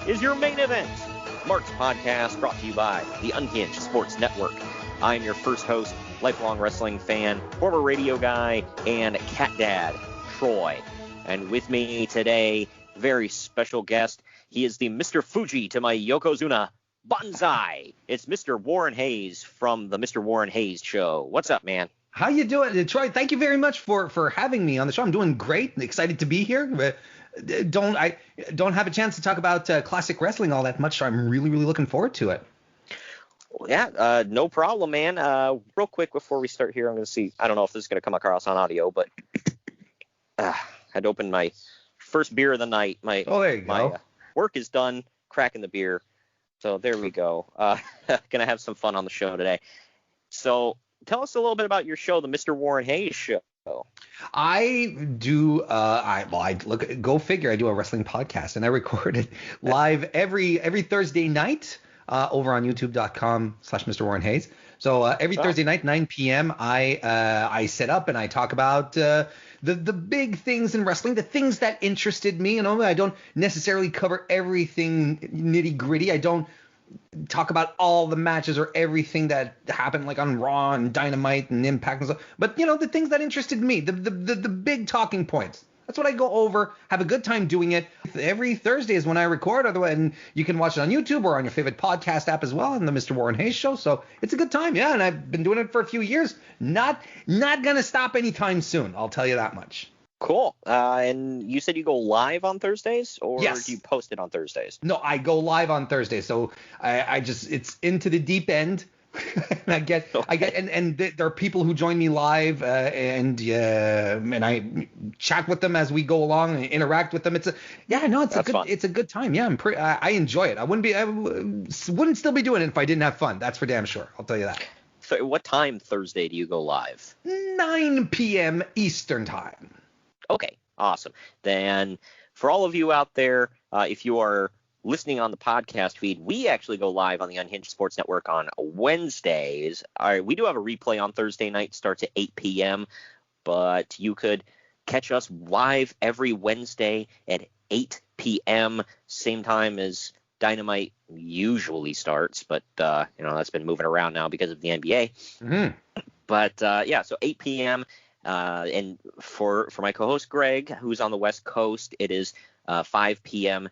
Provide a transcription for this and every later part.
is your main event. Mark's podcast brought to you by the Unhinged Sports Network. I'm your first host, lifelong wrestling fan, former radio guy, and cat dad, Troy. And with me today, very special guest. He is the Mr. Fuji to my Yokozuna, Banzai. It's Mr. Warren Hayes from the Mr. Warren Hayes Show. What's up, man? How you doing, Troy? Thank you very much for having me on the show. I'm doing great. Excited to be here. Don't have a chance to talk about classic wrestling all that much, so I'm really looking forward to it. Yeah, no problem, man. Real quick before we start here, I'm going to see. I don't know if this is going to come across on audio, but I'd opened my first beer of the night. There you go. My work is done, cracking the beer. So there we go. Going to have some fun on the show today. So tell us a little bit about your show, the Mr. Warren Hayes Show. I do. Go figure. I do a wrestling podcast, and I record it live every Thursday night over on YouTube.com/Mr. Warren Hayes. So every Thursday night, 9 p.m. I set up and I talk about the big things in wrestling, the things that interested me. You know, I don't necessarily cover everything nitty gritty. I don't talk about all the matches or everything that happened like on Raw and Dynamite and Impact and stuff. But, you know, the things that interested me, the big talking points. That's what I go over, have a good time doing it. Every Thursday is when I record. Otherwise, and you can watch it on YouTube or on your favorite podcast app as well, on the Mr. Warren Hayes Show. So it's a good time, yeah. And I've been doing it for a few years. Not gonna stop anytime soon. I'll tell you that much. Cool. And you said you go live on Thursdays, or yes. Do you post it on Thursdays? No, I go live on Thursdays. So I just it's into the deep end. and there are people who join me live, and I chat with them as we go along and interact with them. It's a good time. Yeah, I enjoy it. I wouldn't still be doing it if I didn't have fun. That's for damn sure. I'll tell you that. So what time Thursday do you go live? 9 p.m. Eastern time. Okay, awesome. Then for all of you out there, if you are listening on the podcast feed, we actually go live on the Unhinged Sports Network on Wednesdays. We do have a replay on Thursday night, starts at 8 p.m., but you could catch us live every Wednesday at 8 p.m., same time as Dynamite usually starts, but that's been moving around now because of the NBA. Mm-hmm. But so 8 p.m., and for my co-host Greg, who's on the West Coast, it is 5 p.m.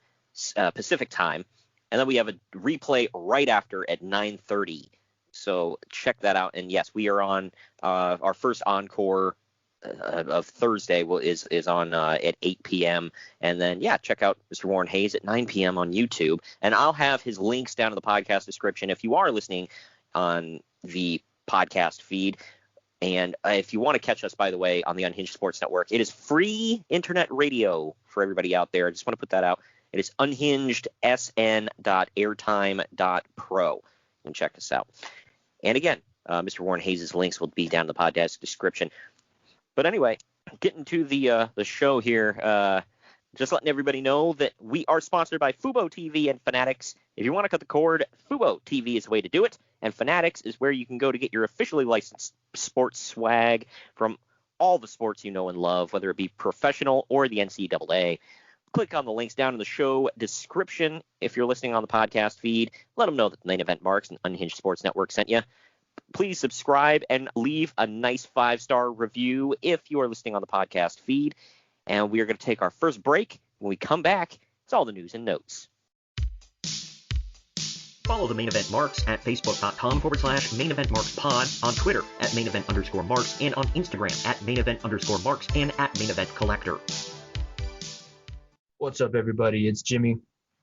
Pacific time, and then we have a replay right after at 9:30. So check that out. And yes, we are on our first encore of Thursday is on at 8 p.m. And then check out Mr. Warren Hayes at 9 p.m. on YouTube, and I'll have his links down in the podcast description if you are listening on the podcast feed. And if you want to catch us, by the way, on the Unhinged Sports Network, it is free internet radio for everybody out there. I just want to put that out. It is unhingedsn.airtime.pro. You can check us out. And again, Mr. Warren Hayes' links will be down in the podcast description. But anyway, getting to the show here, just letting everybody know that we are sponsored by Fubo TV and Fanatics. If you want to cut the cord, Fubo TV is the way to do it, and Fanatics is where you can go to get your officially licensed sports swag from all the sports you know and love, whether it be professional or the NCAA. Click on the links down in the show description. If you're listening on the podcast feed, let them know that the Main Event Marks and Unhinged Sports Network sent you. Please subscribe and leave a nice 5-star review if you are listening on the podcast feed. And we are going to take our first break. When we come back, it's all the news and notes. Follow the Main Event Marks at Facebook.com/Main Event Marks Pod, on Twitter at Main Event _Marks, and on Instagram at Main Event _Marks and at Main Event Collector. What's up, everybody? It's Jimmy.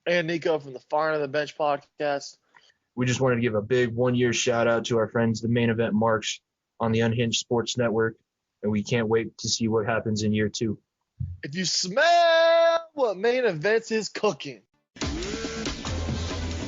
And Nico from the Far End of the Bench podcast. We just wanted to give a big 1-year shout out to our friends, the Main Event Marks, on the Unhinged Sports Network, and we can't wait to see what happens in year 2. If you smell what Main Events is cooking.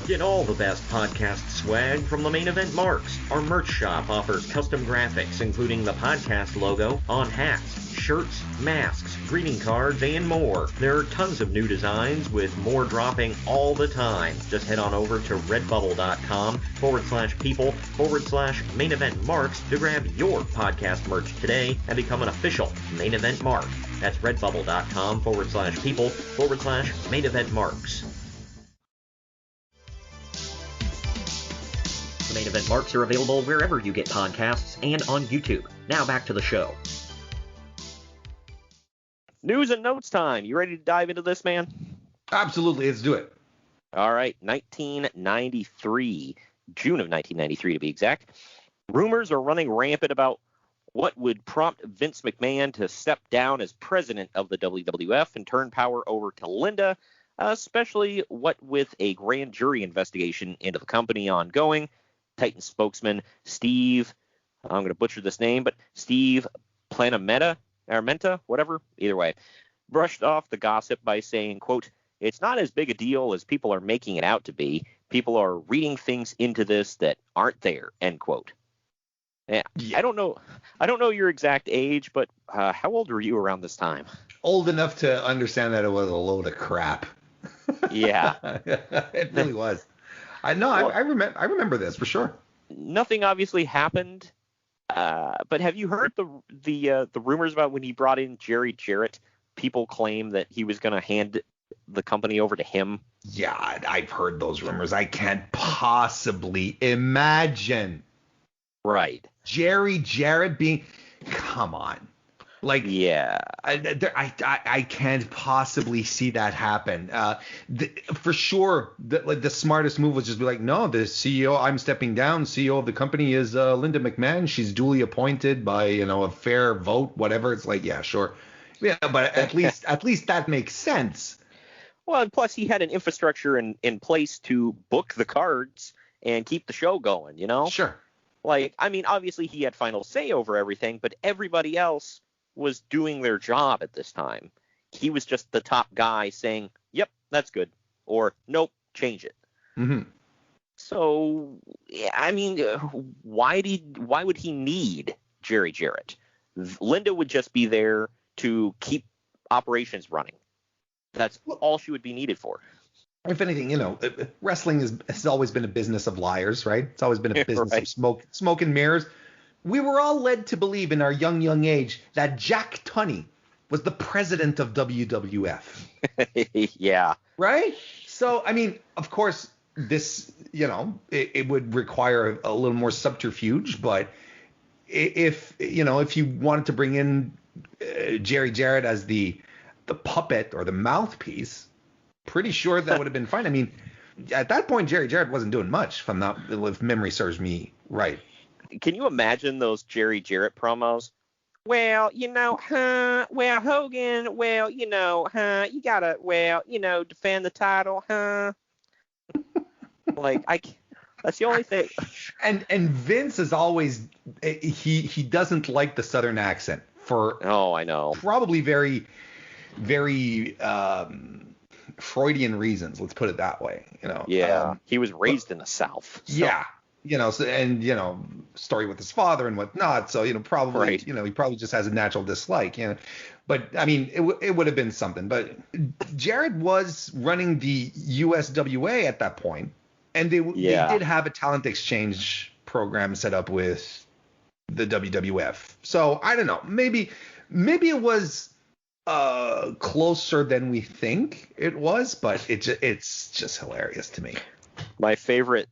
Get all the best podcast swag from the Main Event Marks. Our merch shop offers custom graphics, including the podcast logo, on hats, shirts, masks, greeting cards, and more. There are tons of new designs with more dropping all the time. Just head on over to redbubble.com/people/Main Event Marks to grab your podcast merch today and become an official Main Event Mark. That's redbubble.com/people/Main Event Marks. The Main Event Marks are available wherever you get podcasts and on YouTube. Now back to the show. News and notes time. You ready to dive into this, man? Absolutely. Let's do it. All right. 1993, June of 1993 to be exact. Rumors are running rampant about what would prompt Vince McMahon to step down as president of the WWF and turn power over to Linda, especially what with a grand jury investigation into the company ongoing. Titan spokesman Steve, I'm going to butcher this name, but Steve Planamenta, whatever, either way, brushed off the gossip by saying, quote, "It's not as big a deal as people are making it out to be. People are reading things into this that aren't there," end quote. Yeah. I don't know your exact age, but how old were you around this time? Old enough to understand that it was a load of crap. Yeah. It really was. I remember this for sure. Nothing obviously happened, but have you heard the rumors about when he brought in Jerry Jarrett? People claim that he was going to hand the company over to him. Yeah, I've heard those rumors. I can't possibly imagine. Right. Jerry Jarrett being, come on. Like, yeah, I can't possibly see that happen. For sure, the smartest move was just be like, no, the CEO, I'm stepping down. CEO of the company is Linda McMahon. She's duly appointed by a fair vote, whatever. It's like, yeah, sure, yeah, but at least that makes sense. Well, and plus he had an infrastructure in place to book the cards and keep the show going. Sure. Like, I mean, obviously he had final say over everything, but everybody else was doing their job at this time. He was just the top guy saying, "Yep, that's good," or "Nope, change it." Mm-hmm. So, yeah, I mean, why would he need Jerry Jarrett? Linda would just be there to keep operations running. That's all she would be needed for. If anything, wrestling has always been a business of liars, right? It's always been a business right. of smoke and mirrors. We were all led to believe in our young age that Jack Tunney was the president of WWF. Yeah. Right? So, I mean, of course, this, it would require a little more subterfuge, but if you wanted to bring in Jerry Jarrett as the puppet or the mouthpiece, pretty sure that would have been fine. I mean, at that point, Jerry Jarrett wasn't doing much, if memory serves me right. Can you imagine those Jerry Jarrett promos? Well, well, Hogan, well, you gotta, defend the title, huh? That's the only thing. And Vince is always, he doesn't like the Southern accent for, I know, probably very, very Freudian reasons. Let's put it that way. Yeah, he was raised in the South. So. Yeah. Story with his father and whatnot. So, probably, right. He probably just has a natural dislike, But, I mean, it would have been something. But Jarrett was running the USWA at that point, and they did have a talent exchange program set up with the WWF. So, I don't know. Maybe it was closer than we think it was, but it's just hilarious to me. My favorite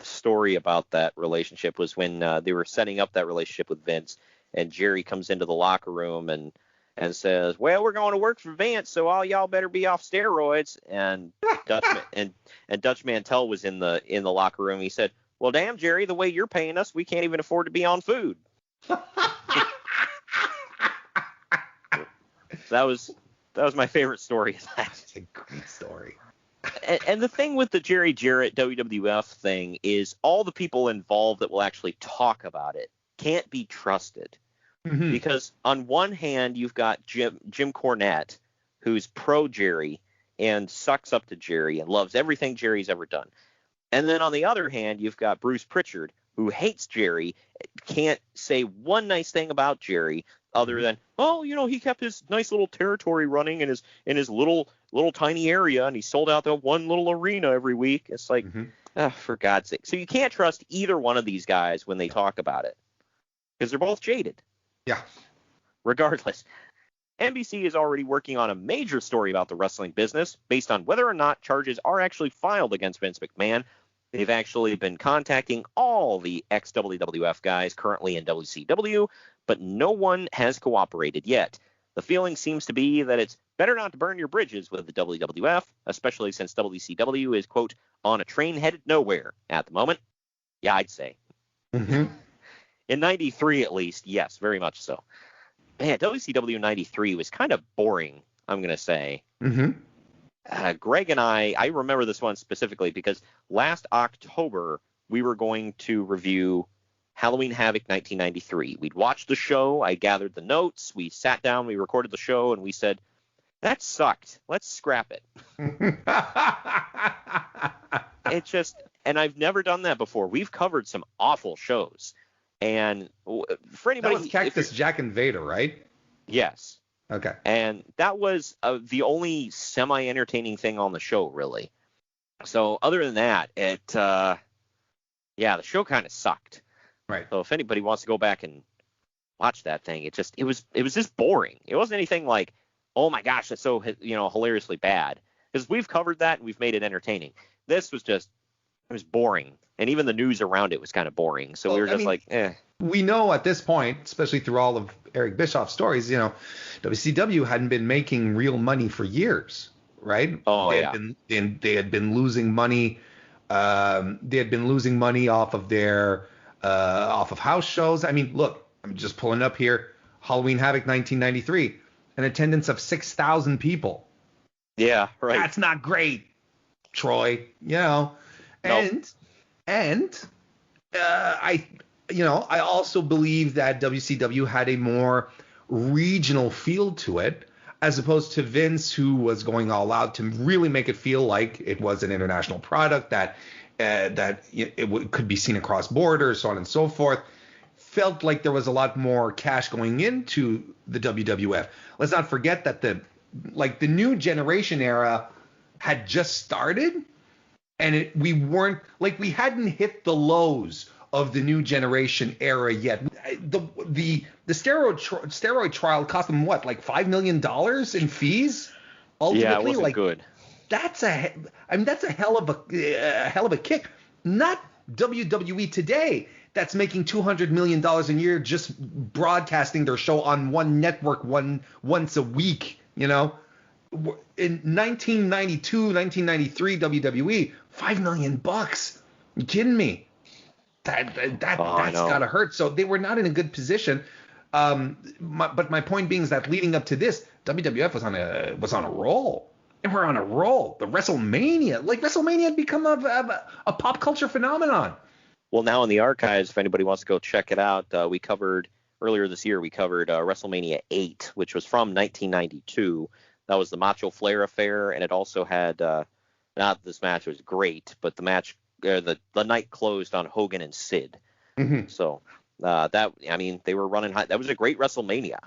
story about that relationship was when they were setting up that relationship with Vince, and Jerry comes into the locker room and says, "Well, we're going to work for Vince, so all y'all better be off steroids." And Dutch Mantell was in the locker room. He said, "Well, damn, Jerry, the way you're paying us, we can't even afford to be on food." That was my favorite story. That's a great story. And the thing with the Jerry Jarrett WWF thing is all the people involved that will actually talk about it can't be trusted. Mm-hmm. Because on one hand, you've got Jim Cornette, who's pro Jerry and sucks up to Jerry and loves everything Jerry's ever done. And then on the other hand, you've got Bruce Pritchard, who hates Jerry, can't say one nice thing about Jerry other than, he kept his nice little territory running in his little tiny area, and he sold out that one little arena every week. It's like, for God's sake. So you can't trust either one of these guys when they talk about it because they're both jaded. Yeah. Regardless, NBC is already working on a major story about the wrestling business based on whether or not charges are actually filed against Vince McMahon. They've actually been contacting all the ex-WWF guys currently in WCW, but no one has cooperated yet. The feeling seems to be that it's better not to burn your bridges with the WWF, especially since WCW is, quote, on a train headed nowhere at the moment. Yeah, I'd say. Mm-hmm. In 93, at least, yes, very much so. Man, WCW 93 was kind of boring, I'm going to say. Mm-hmm. Greg and I remember this one specifically because last October, we were going to review Halloween Havoc 1993. We'd watched the show. I gathered the notes. We sat down. We recorded the show, and we said, that sucked. Let's scrap it. It just, and I've never done that before. We've covered some awful shows. And for anybody. That was Cactus Jack and Vader, right? Yes. Okay. And that was the only semi-entertaining thing on the show, really. So other than that, the show kind of sucked. Right. So if anybody wants to go back and watch that thing, it was just boring. It wasn't anything like, oh my gosh, that's so hilariously bad. Because we've covered that and we've made it entertaining. This was just, it was boring. And even the news around it was kind of boring. So we were just like, eh. We know at this point, especially through all of Eric Bischoff's stories, WCW hadn't been making real money for years, right? Oh, they had been losing money. They had been losing money off of their off of house shows. I mean, look, I'm just pulling up here. Halloween Havoc 1993, an attendance of 6,000 people. Yeah, right. That's not great, Troy. Nope. And I also believe that WCW had a more regional feel to it, as opposed to Vince, who was going all out to really make it feel like it was an international product, that could be seen across borders, so on and so forth. Felt like there was a lot more cash going into the WWF. Let's not forget that the new generation era had just started, and we hadn't hit the lows of the new generation era yet. The steroid trial cost them what, like $5 million in fees? Ultimately, yeah, it wasn't good. That's a hell of a kick. Not WWE today, that's making $200 million a year just broadcasting their show on one network once a week. In 1992, 1993 WWE, $5 million. You kidding me? That's gotta hurt. So they were not in a good position. But my point being is that leading up to this, WWF was on a roll. And we're on a roll. The WrestleMania had become a pop culture phenomenon. Well, now in the archives, if anybody wants to go check it out, we covered earlier this year. We covered WrestleMania 8, which was from 1992. That was the Macho Flair affair, and it also had not this match was great, but the match the night closed on Hogan and Sid. Mm-hmm. So they were running high. That was a great WrestleMania.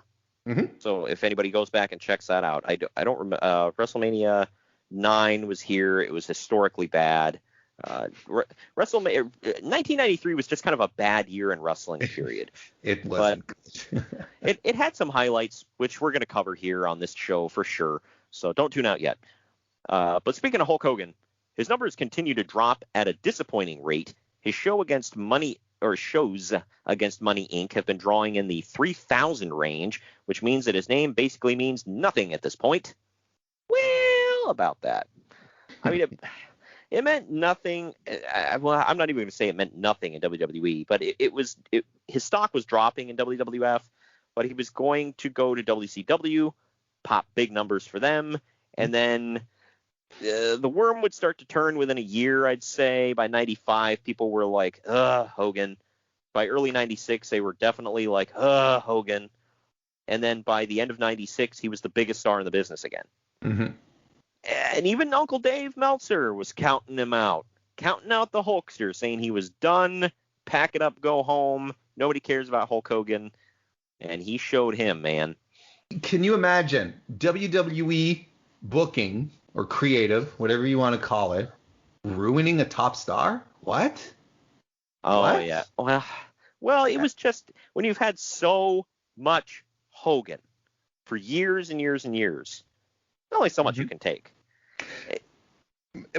Mm-hmm. So if anybody goes back and checks that out, I don't remember. WrestleMania 9 was here. It was historically bad. WrestleMania 1993 was just kind of a bad year in wrestling, period. It wasn't. But it had some highlights, which we're going to cover here on this show for sure. So don't tune out yet. But speaking of Hulk Hogan, his numbers continue to drop at a disappointing rate. His shows against Money Inc. have been drawing in the 3,000 range, which means that his name basically means nothing at this point. Well, about that. I mean, it meant nothing. Well, I'm not even going to say it meant nothing in WWE, but his stock was dropping in WWF, but he was going to go to WCW, pop big numbers for them, and then the worm would start to turn within a year, I'd say. By 95, people were like, Hogan. By early 96, they were definitely like, Hogan. And then by the end of 96, he was the biggest star in the business again. Mm-hmm. And even Uncle Dave Meltzer was counting out the Hulkster, saying he was done, pack it up, go home. Nobody cares about Hulk Hogan. And he showed him, man. Can you imagine WWE booking or creative, whatever you want to call it, ruining a top star? What? Oh, what? Yeah. Well, it was just when you've had so much Hogan for years and years and years, there's only so much you can take.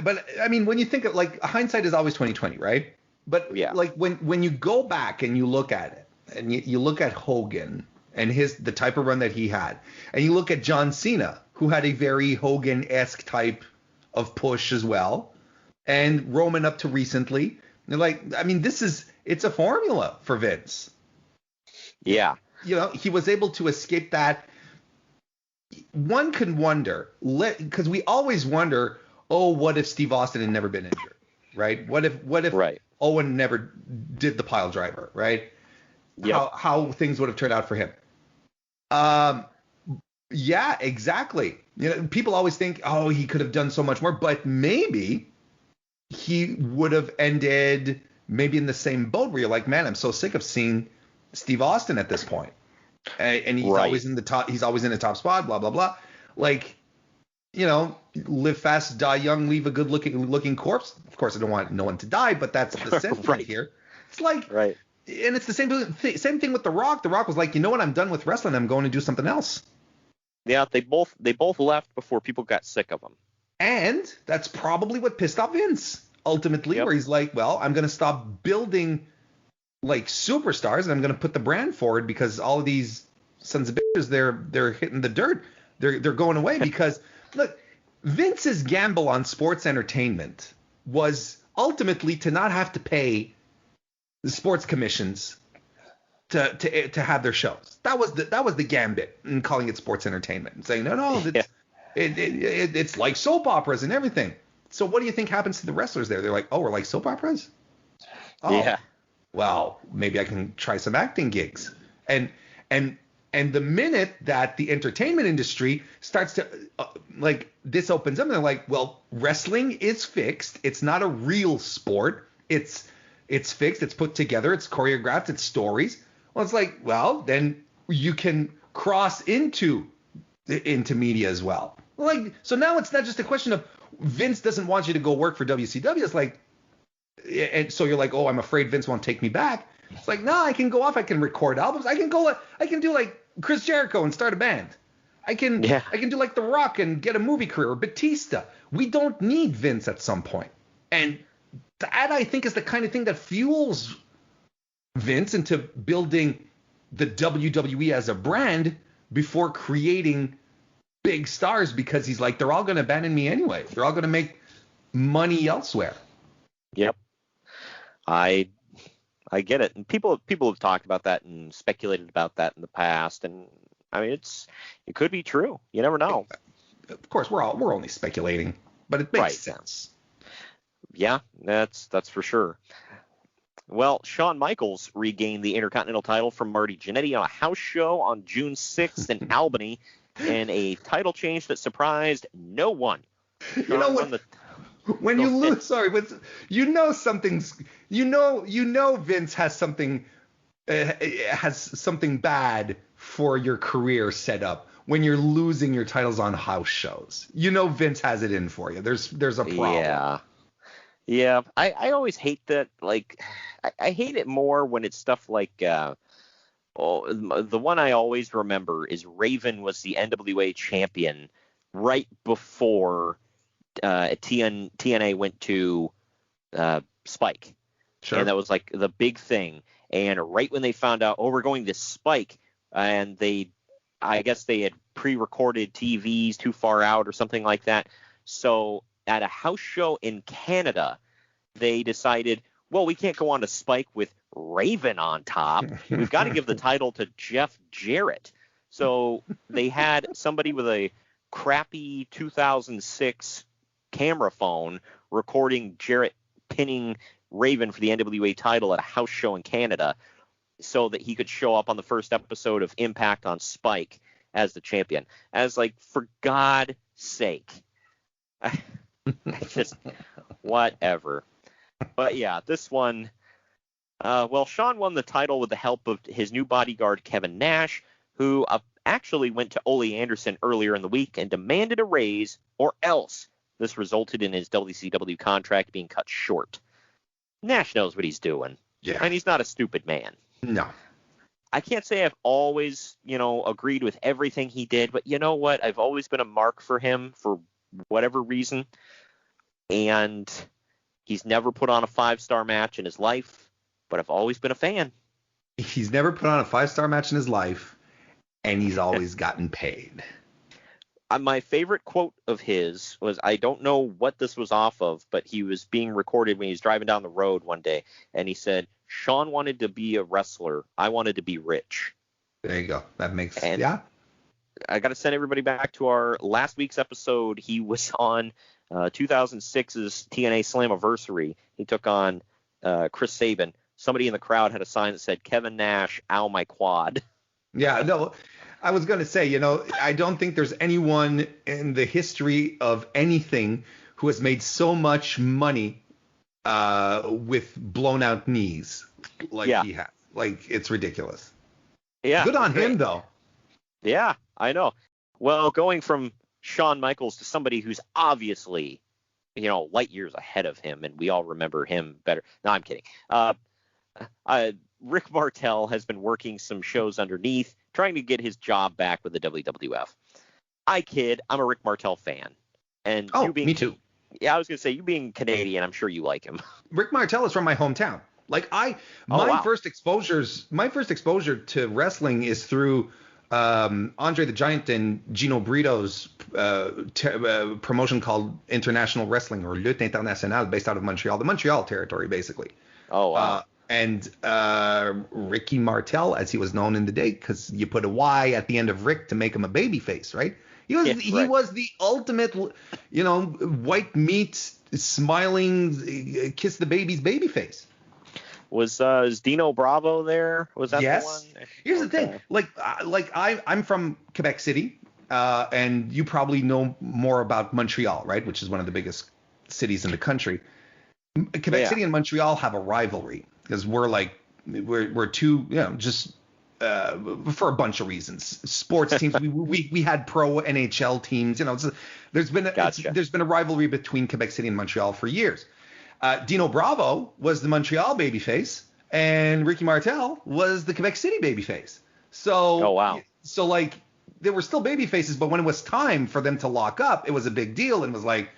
but I mean, when you think of like hindsight is always 2020, right? But Yeah. like when you go back and you look at it, and you look at Hogan and the type of run that he had, and you look at John Cena, who had a very Hogan-esque type of push as well, and Roman up to recently, they're like, I mean, it's a formula for Vince. Yeah. You know, he was able to escape that. One can wonder, because we always wonder, oh, what if Steve Austin had never been injured, right? What if Right. Owen never did the pile driver, right? Yep. How things would have turned out for him. Yeah, exactly. You know, people always think, oh, he could have done so much more, but maybe he would have ended maybe in the same boat where you're like, man, I'm so sick of seeing Steve Austin at this point. And he's Right. always in the top. He's always in the top spot. Blah blah blah. Like, you know, live fast, die young, leave a good looking corpse. Of course, I don't want no one to die, but that's the sentiment Right. here. It's like, Right. and it's the same thing with The Rock. The Rock was like, you know what? I'm done with wrestling. I'm going to do something else. Yeah, they both left before people got sick of them. And that's probably what pissed off Vince ultimately, Yep. where he's like, well, I'm going to stop building like superstars and I'm going to put the brand forward because all of these sons of bitches, they're hitting the dirt. They're going away because look, Vince's gamble on sports entertainment was ultimately to not have to pay the sports commissions to have their shows. That was the gambit in calling it sports entertainment and saying no, it's like soap operas and everything. So what do you think happens to the wrestlers there? They're like, oh, we're like soap operas? Oh, Yeah. well, maybe I can try some acting gigs. And the minute that the entertainment industry starts to like this opens up and they're like, well, wrestling is fixed. It's not a real sport. It's fixed. It's put together. It's choreographed. It's stories. Well, it's like, well, then you can cross into media as well. Like, so now it's not just a question of Vince doesn't want you to go work for WCW. It's like, and so you're like, oh, I'm afraid Vince won't take me back. It's like, no, I can go off. I can record albums. I can do like Chris Jericho and start a band. I can do like The Rock and get a movie career, or Batista. We don't need Vince at some point. And that, I think, is the kind of thing that fuels Vince into building the WWE as a brand before creating big stars, because he's like, they're all going to abandon me anyway. They're all going to make money elsewhere. Yep. I get it. And people have talked about that and speculated about that in the past, and I mean, it could be true. You never know. Of course, we're only speculating, but it makes Right. sense. Yeah, that's for sure. Well, Shawn Michaels regained the Intercontinental title from Marty Jannetty on a house show on June 6th in Albany, in a title change that surprised no one. You know what? When you lose, sorry, but you know something's, you know Vince has something bad for your career set up when you're losing your titles on house shows. You know Vince has it in for you. There's a problem. Yeah. I always hate that. Like, I hate it more when it's stuff like, the one I always remember is Raven was the NWA champion right before TNA went to Spike. Sure. And that was like the big thing. And right when they found out, we're going to Spike, and I guess they had pre-recorded TVs too far out or something like that. So at a house show in Canada, they decided, well, we can't go on to Spike with Raven on top. We've got to give the title to Jeff Jarrett. So they had somebody with a crappy 2006 camera phone recording Jarrett pinning Raven for the NWA title at a house show in Canada so that he could show up on the first episode of Impact on Spike as the champion. As like, for God's sake. Just whatever. But yeah, this one, Shawn won the title with the help of his new bodyguard, Kevin Nash, who actually went to Ole Anderson earlier in the week and demanded a raise, or else this resulted in his WCW contract being cut short. Nash knows what he's doing. Yeah. And he's not a stupid man. No. I can't say I've always, agreed with everything he did, but you know what? I've always been a mark for him for whatever reason. and he's never put on a 5-star match in his life, but I've always been a fan. He's never put on a 5-star match in his life, and he's always gotten paid. My favorite quote of his was, I don't know what this was off of, but he was being recorded when he was driving down the road one day, and he said, Shawn wanted to be a wrestler. I wanted to be rich. There you go. That makes and yeah. I got to send everybody back to our last week's episode. He was on 2006's TNA Slammiversary. He took on Chris Sabin. Somebody in the crowd had a sign that said, Kevin Nash, ow my quad. Yeah, no, I was going to say, I don't think there's anyone in the history of anything who has made so much money with blown out knees like he has. Like, it's ridiculous. Yeah. Good on him, though. Yeah, I know. Well, going from Shawn Michaels to somebody who's obviously, light years ahead of him, and we all remember him better. No, I'm kidding. Rick Martell has been working some shows underneath, trying to get his job back with the WWF. I kid. I'm a Rick Martell fan. And me too. Yeah, I was going to say, you being Canadian, I'm sure you like him. Rick Martell is from my hometown. Like my first exposure to wrestling is through Andre the Giant and Gino Brito's promotion called International Wrestling, or Lutte Internationale, based out of Montreal, the Montreal territory, basically. Oh, wow. And Ricky Martell, as he was known in the day, because you put a Y at the end of Rick to make him a baby face, right? He was the ultimate, white meat, smiling, kiss the baby's baby face. Was Dino Bravo there? Was that the one? Here's the thing. I'm from Quebec City, and you probably know more about Montreal, right? Which is one of the biggest cities in the country. Quebec City and Montreal have a rivalry because we're two, just for a bunch of reasons. Sports teams. we had pro NHL teams. There's been a rivalry between Quebec City and Montreal for years. Dino Bravo was the Montreal babyface, and Ricky Martel was the Quebec City babyface. So, So they were still babyfaces, but when it was time for them to lock up, it was a big deal, and it was like,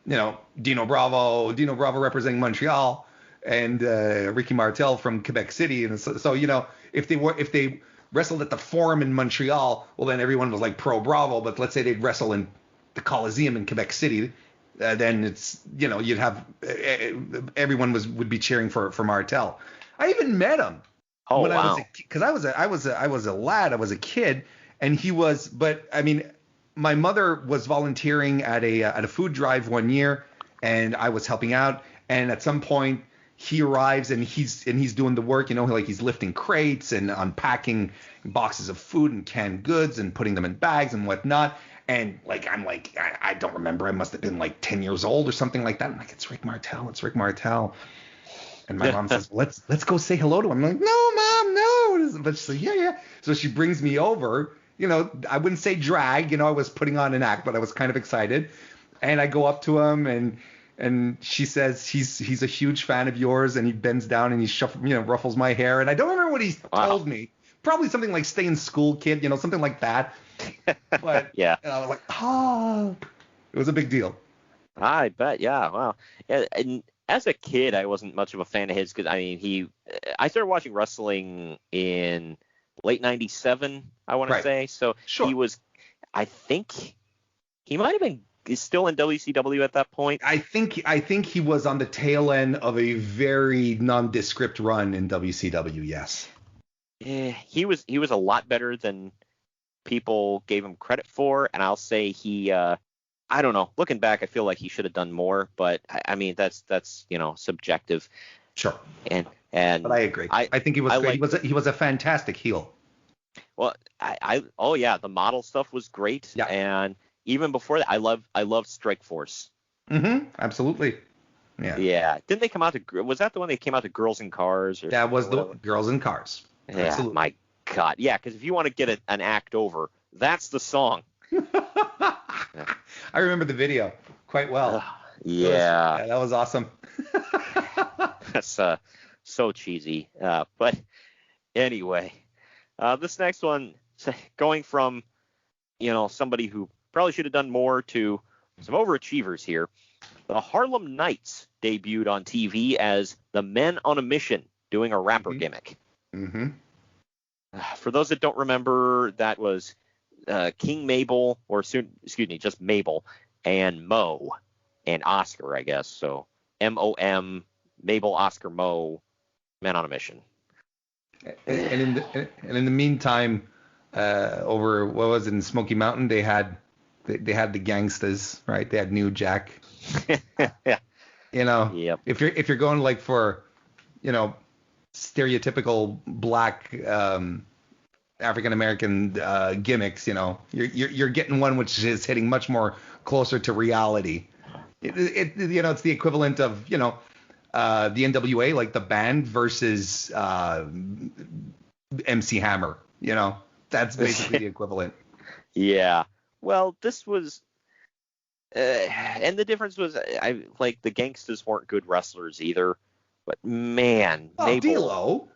Dino Bravo representing Montreal, and Ricky Martel from Quebec City, and so if they wrestled at the Forum in Montreal, well then everyone was like pro Bravo, but let's say they'd wrestle in the Coliseum in Quebec City. Then it's you'd have everyone would be cheering for Martel. I even met him when I was I was a lad, I was a kid, and he was. But I mean, my mother was volunteering at a food drive one year, and I was helping out. And at some point, he arrives and he's doing the work. He's lifting crates and unpacking boxes of food and canned goods and putting them in bags and whatnot. And I don't remember. I must have been 10 years old or something like that. I'm like, it's Rick Martel. And my mom says, let's go say hello to him. I'm like, no, Mom, no. But she's like, yeah. So she brings me over. I wouldn't say drag. I was putting on an act, but I was kind of excited. And I go up to him and she says he's a huge fan of yours, and he bends down and he ruffles my hair. And I don't remember what he told me. Probably something like stay in school, kid. Something like that. But yeah, I was like, it was a big deal. I bet, yeah, wow. Yeah, and as a kid, I wasn't much of a fan of his because I started watching wrestling in late '97, I want to say. So sure. He was, I think, he might have been still in WCW at that point. I think he was on the tail end of a very nondescript run in WCW. Yes. Yeah, he was a lot better than people gave him credit for, and I'll say he I don't know, looking back I feel like he should have done more, but I mean that's subjective. Sure. And but I agree. I think he was great. He was a fantastic heel. Well, the model stuff was great. Yeah. And even before that, I loved Strike Force. Absolutely. Yeah. Yeah. Didn't they come out to, was that the one they came out to Girls in Cars? That was the Girls in Cars. Yeah, absolutely. My God. Yeah, because if you want to get an act over, that's the song. I remember the video quite well. Yeah. That was awesome. That's so cheesy. But anyway, this next one, going from, somebody who probably should have done more to some overachievers here. The Harlem Knights debuted on TV as the Men on a Mission, doing a rapper gimmick. Mm-hmm. For those that don't remember, that was King Mabel, just Mabel, and Mo, and Oscar, I guess. So M-O-M, Mabel, Oscar, Mo, Men on a Mission. And in the meantime, over what was it in Smoky Mountain, they had the gangsters, right? They had New Jack. Yeah. Yep. If you're going like for, stereotypical black African American gimmicks, you're getting one which is hitting much more closer to reality. It's the equivalent of the NWA, like the band, versus MC Hammer. That's basically the equivalent. Yeah. Well, this was, and the difference was, the gangsters weren't good wrestlers either. But man, Mabel. Bigelow.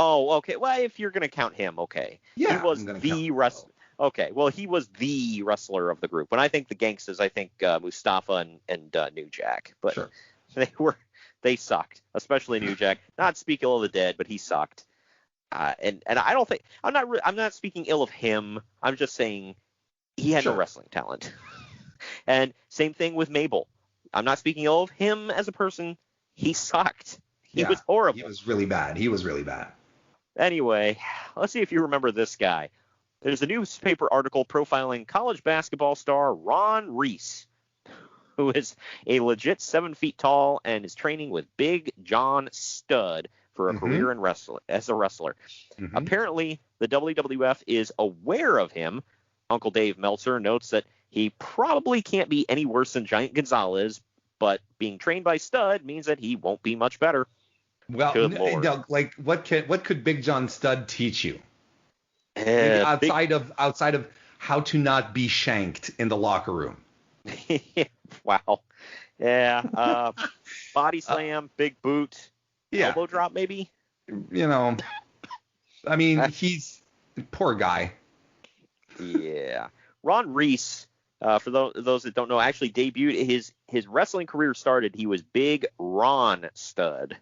Oh, okay. Well, if you're gonna count him, okay. Yeah. He was the wrestler. Okay. Well, he was the wrestler of the group. When I think the gangsters, I think Mustafa and New Jack. But sure. They sucked, especially New Jack. Not speak ill of the dead, but he sucked. And I don't think I'm not speaking ill of him. I'm just saying he had no wrestling talent. And same thing with Mabel. I'm not speaking ill of him as a person. He sucked. He was horrible. He was really bad. Anyway, let's see if you remember this guy. There's a newspaper article profiling college basketball star Ron Reese, who is a legit 7 feet tall and is training with Big John Studd for a career as a wrestler. Mm-hmm. Apparently, the WWF is aware of him. Uncle Dave Meltzer notes that he probably can't be any worse than Giant Gonzalez, but being trained by Studd means that he won't be much better. Well, like what could Big John Studd teach you? Outside of how to not be shanked in the locker room. Wow. Yeah. Body slam, big boot, elbow drop, maybe. I mean, he's poor guy. Yeah. Ron Reese, for those that don't know, actually debuted his wrestling career started. He was Big Ron Studd.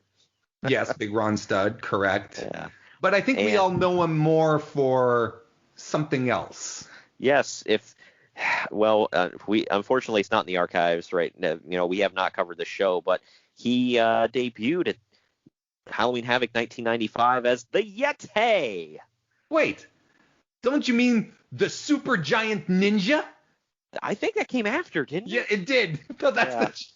Yes, Big Ron Studd, correct. Yeah. But I think we all know him more for something else. Yes, we unfortunately it's not in the archives, right? We have not covered the show, but he debuted at Halloween Havoc 1995 as the Yeti. Wait, don't you mean the Super Giant Ninja? I think that came after, didn't it? Yeah, it did. No, that's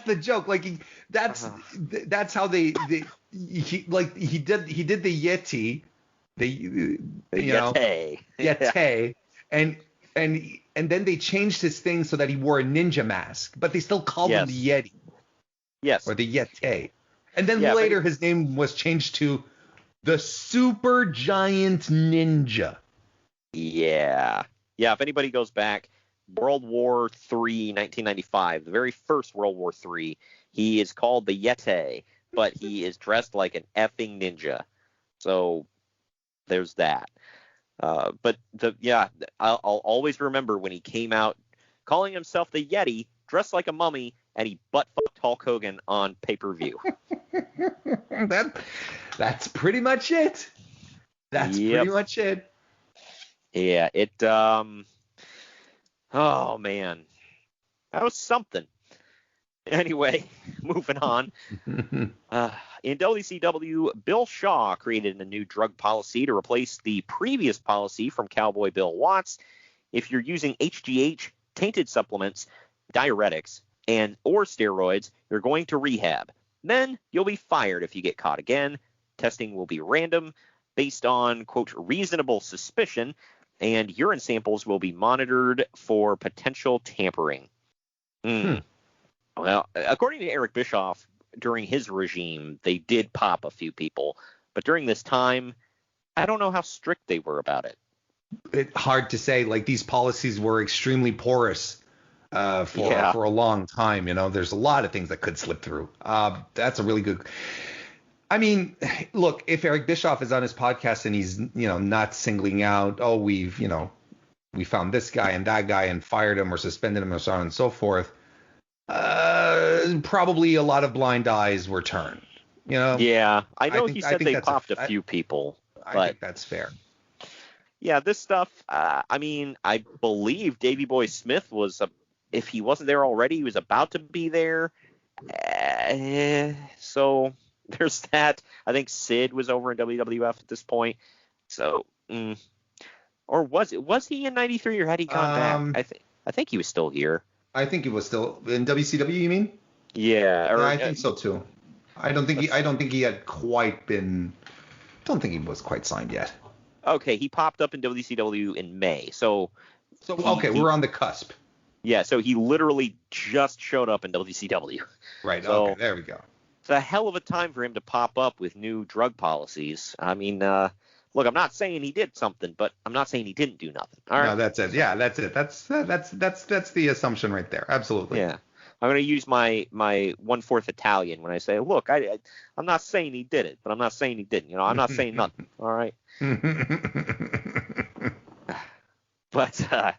the joke. Like that's how he did the Yeti. The Yeti. Yeti. And then they changed his thing so that he wore a ninja mask, but they still called him the Yeti. Yes. Or the Yeti. And then later his name was changed to the Super Giant Ninja. Yeah. Yeah, if anybody goes back, World War III, 1995, the very first World War III, he is called the Yeti, but he is dressed like an effing ninja. So there's that. But I'll always remember when he came out calling himself the Yeti, dressed like a mummy, and he butt-fucked Hulk Hogan on pay-per-view. That's pretty much it. Pretty much it. Yeah, oh, man. That was something. Anyway, moving on. In WCW, Bill Shaw created a new drug policy to replace the previous policy from Cowboy Bill Watts. If you're using HGH, tainted supplements, diuretics, or steroids, you're going to rehab. Then you'll be fired if you get caught again. Testing will be random, based on, quote, reasonable suspicion, and urine samples will be monitored for potential tampering. Well, according to Eric Bischoff, during his regime, they did pop a few people. But during this time, I don't know how strict they were about it. It's hard to say. Like, these policies were extremely porous for a long time. There's a lot of things that could slip through. That's a really good... I mean, look, if Eric Bischoff is on his podcast and he's, not singling out, we found this guy and that guy and fired him or suspended him or so on and so forth, probably a lot of blind eyes were turned. Yeah, I know he said they that's popped a few people. I think that's fair. Yeah, this stuff, I mean, I believe Davey Boy Smith was, if he wasn't there already, he was about to be there. So there's that. I think Sid was over in WWF at this point. So, or was he in '93 or had he gone back? I think he was still here. I think he was still in WCW. You mean? Yeah. I think so too. I don't think he had quite been. Don't think he was quite signed yet. Okay, he popped up in WCW in May. So we're on the cusp. Yeah, so he literally just showed up in WCW. Right. So, okay, there we go. It's a hell of a time for him to pop up with new drug policies. I mean, look, I'm not saying he did something, but I'm not saying he didn't do nothing. All right. No, that's it. Yeah, that's it. That's the assumption right there. Absolutely. Yeah. I'm going to use my 1/4 Italian when I say, look, I'm not saying he did it, but I'm not saying he didn't. I'm not saying nothing. All right. But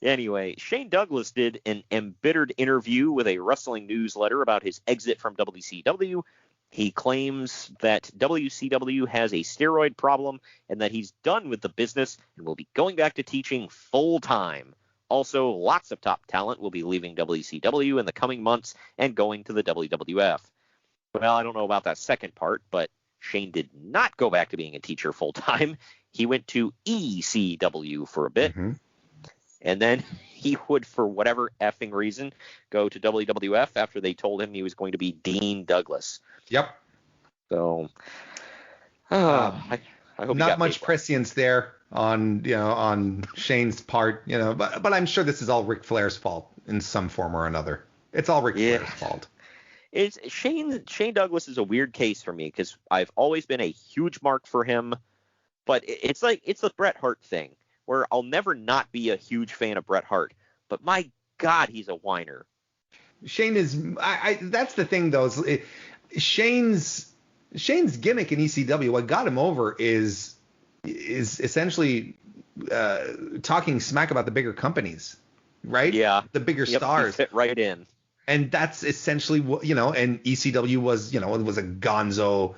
anyway, Shane Douglas did an embittered interview with a wrestling newsletter about his exit from WCW. He claims that WCW has a steroid problem and that he's done with the business and will be going back to teaching full time. Also, lots of top talent will be leaving WCW in the coming months and going to the WWF. Well, I don't know about that second part, but Shane did not go back to being a teacher full time. He went to ECW for a bit. Mm-hmm. And then he would, for whatever effing reason, go to WWF after they told him he was going to be Dean Douglas. Yep. So, I hope not much prescience there on Shane's part, but I'm sure this is all Ric Flair's fault in some form or another. It's all Ric Flair's fault. Shane Douglas is a weird case for me because I've always been a huge mark for him, but it's the Bret Hart thing where I'll never not be a huge fan of Bret Hart, but my God, he's a whiner. Shane is. That's the thing though. Shane's gimmick in ECW, what got him over is essentially talking smack about the bigger companies, right? Yeah. The bigger stars. Fit right in. And that's essentially what, and ECW was, it was a gonzo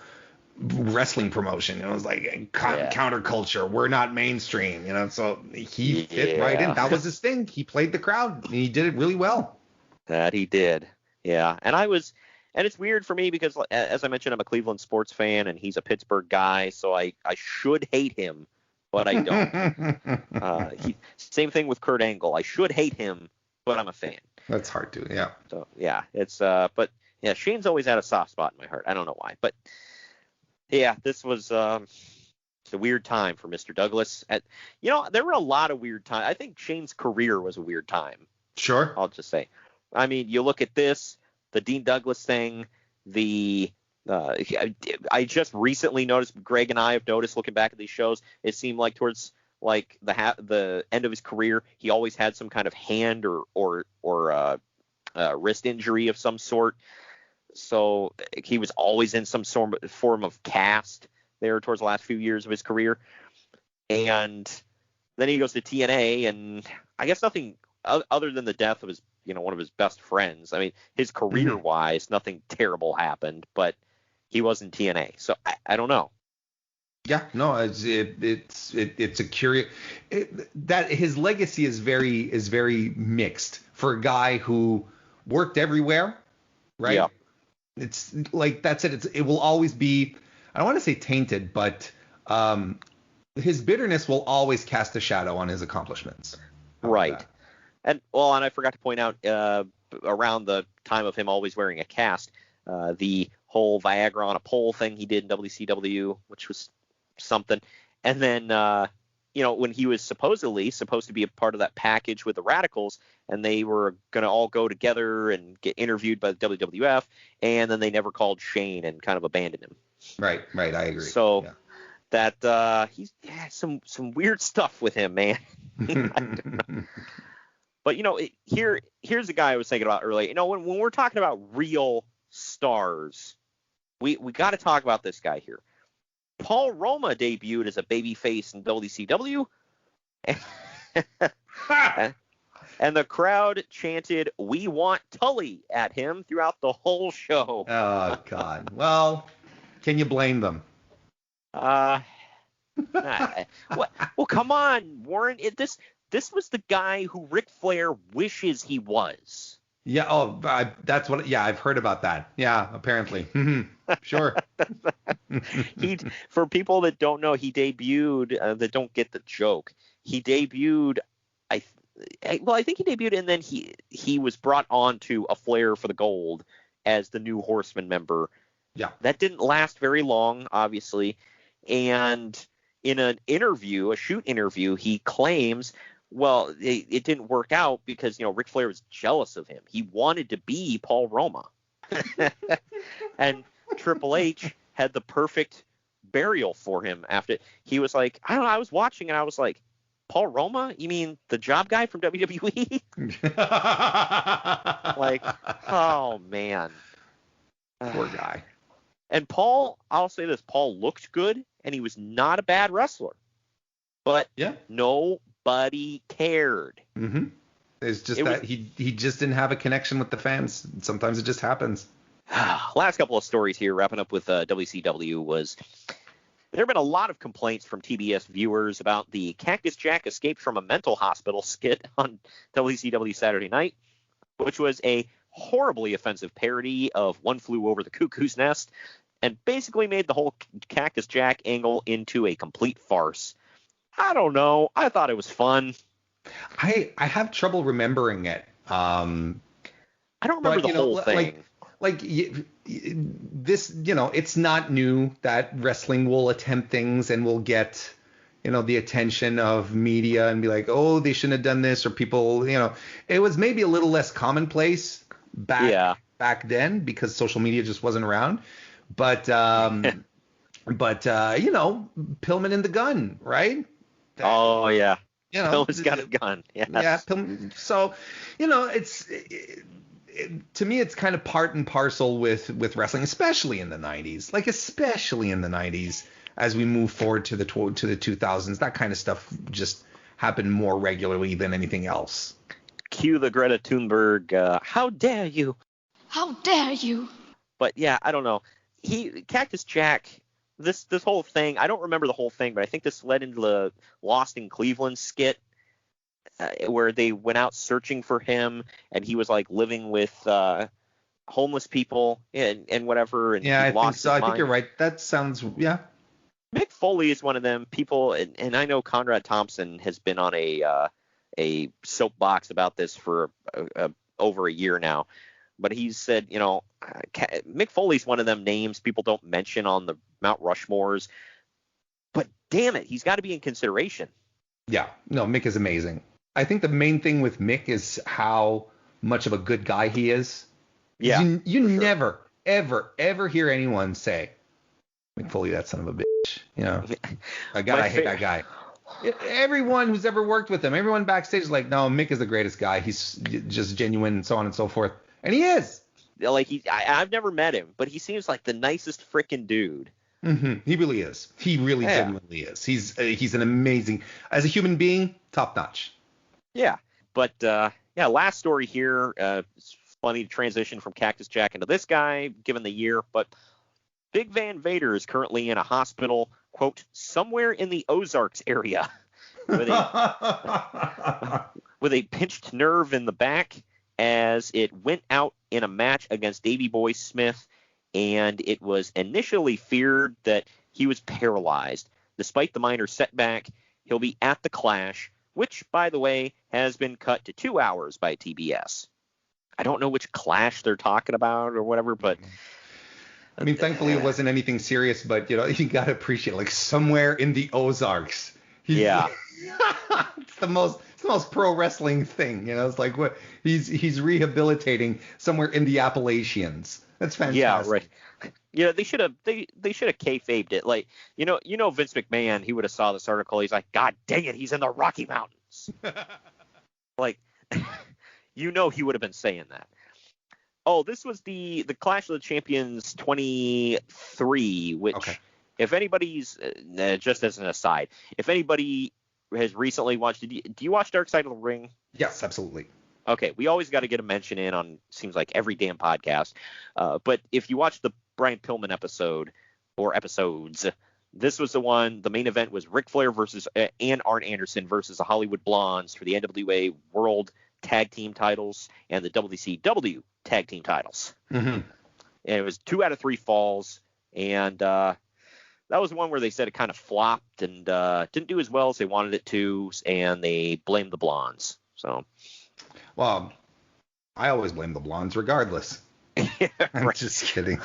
wrestling promotion. It was like counterculture. We're not mainstream, so he fit right in. That was his thing. He played the crowd and he did it really well. That he did. Yeah. And it's weird for me because, as I mentioned, I'm a Cleveland sports fan and he's a Pittsburgh guy, so I should hate him, but I don't. Same thing with Kurt Angle. I should hate him, but I'm a fan. That's hard to, yeah. So yeah, it's but yeah, Shane's always had a soft spot in my heart. I don't know why, but yeah, this was it's a weird time for Mr. Douglas. There were a lot of weird times. I think Shane's career was a weird time. Sure. I'll just say. I mean, you look at this. The Dean Douglas thing, I just recently noticed, Greg and I have noticed looking back at these shows, it seemed like towards like the end of his career, he always had some kind of hand or wrist injury of some sort. So he was always in some form of cast there towards the last few years of his career. And then he goes to TNA, and I guess nothing other than the death of his one of his best friends. I mean, his career-wise, nothing terrible happened, but he was in TNA, so I don't know. Yeah, no, it's a curious that his legacy is very mixed for a guy who worked everywhere, right? Yeah. It's like that's it. It will always be. I don't want to say tainted, but his bitterness will always cast a shadow on his accomplishments. Right. And I forgot to point out around the time of him always wearing a cast, the whole Viagra on a pole thing he did in WCW, which was something. And then, when he was supposed to be a part of that package with the Radicals, and they were going to all go together and get interviewed by the WWF, and then they never called Shane and kind of abandoned him. Right, I agree. So that he's some weird stuff with him, man. But, here's a guy I was thinking about earlier. When we're talking about real stars, we got to talk about this guy here. Paul Roma debuted as a babyface in WCW. And the crowd chanted, "We want Tully" at him throughout the whole show. Oh, God. Well, can you blame them? Well, come on, Warren. This was the guy who Ric Flair wishes he was. Yeah. Oh, that's what. Yeah, I've heard about that. Yeah, apparently. Sure. For people that don't know, he debuted. That don't get the joke. He debuted. I think he debuted, and then he was brought on to a Flair for the Gold as the new Horseman member. Yeah. That didn't last very long, obviously. And in an interview, a shoot interview, he claims, well, it didn't work out because, Ric Flair was jealous of him. He wanted to be Paul Roma. And Triple H had the perfect burial for him after. He was like, I don't know, I was watching and I was like, Paul Roma? You mean the job guy from WWE? Like, oh, man. Poor guy. And Paul, I'll say this, Paul looked good, and he was not a bad wrestler. But nobody cared. Mm-hmm. It's just he just didn't have a connection with the fans. Sometimes it just happens. Last couple of stories here, wrapping up with WCW, was there have been a lot of complaints from TBS viewers about the Cactus Jack escaped from a mental hospital skit on WCW Saturday Night, which was a horribly offensive parody of One Flew Over the Cuckoo's Nest, and basically made the whole Cactus Jack angle into a complete farce. I don't know. I thought it was fun. I have trouble remembering it. I don't remember the whole thing. This, it's not new that wrestling will attempt things and will get, the attention of media and be like, oh, they shouldn't have done this, or people, it was maybe a little less commonplace back then because social media just wasn't around. But Pillman and the Gunn, right? Oh yeah. Pillman's got a gun. Yes. Yeah. So, to me, it's kind of part and parcel with wrestling, especially in the 90s. Like, especially in the 90s, as we move forward to the 2000s, that kind of stuff just happened more regularly than anything else. Cue the Greta Thunberg, how dare you? How dare you? But yeah, I don't know. Cactus Jack, this whole thing, I don't remember the whole thing, but I think this led into the Lost in Cleveland skit, where they went out searching for him, and he was like living with homeless people and whatever. And yeah, I think so. I think you're right. That sounds, yeah. Mick Foley is one of them people, and I know Conrad Thompson has been on a soapbox about this for over a year now. But he said, Mick Foley's one of them names people don't mention on the Mount Rushmores. But damn it, he's got to be in consideration. Yeah, no, Mick is amazing. I think the main thing with Mick is how much of a good guy he is. Yeah. You never, ever hear anyone say, Mick Foley, that son of a bitch. I hate that guy. Everyone who's ever worked with him, everyone backstage is like, no, Mick is the greatest guy. He's just genuine and so on and so forth. And he is. Like, I've never met him, but he seems like the nicest freaking dude. Mm-hmm. He really is. He really genuinely is. He's an amazing, as a human being, top notch. Yeah. But, last story here. It's funny to transition from Cactus Jack into this guy, given the year. But Big Van Vader is currently in a hospital, quote, somewhere in the Ozarks area with a pinched nerve in the back, as it went out in a match against Davey Boy Smith, and it was initially feared that he was paralyzed. Despite the minor setback, he'll be at the Clash, which, by the way, has been cut to 2 hours by TBS. I don't know which Clash they're talking about or whatever, but... I mean, thankfully it wasn't anything serious, but, you got to appreciate, like, somewhere in the Ozarks. Yeah. It's the most pro wrestling thing, it's like what he's rehabilitating somewhere in the Appalachians. That's fantastic. Yeah, right. They should have kayfabed it. Like, Vince McMahon, he would have saw this article. He's like, God dang it, he's in the Rocky Mountains. Like, he would have been saying that. Oh, this was the Clash of the Champions 23, which if anybody's just as an aside, if anybody has recently watched, do you watch Dark Side of the Ring, Yes, absolutely. Okay, we always got to get a mention in on, seems like, every damn podcast. But if you watch the Brian Pillman episode or episodes, this was the main event was Ric Flair versus and Arn Anderson versus the Hollywood Blondes for the NWA World Tag Team titles and the WCW Tag Team titles. Mm-hmm. And it was 2 out of 3 falls. And that was one where they said it kind of flopped and didn't do as well as they wanted it to, and they blamed the Blondes. So... Well, I always blame the Blondes regardless. Yeah, I'm right. just kidding.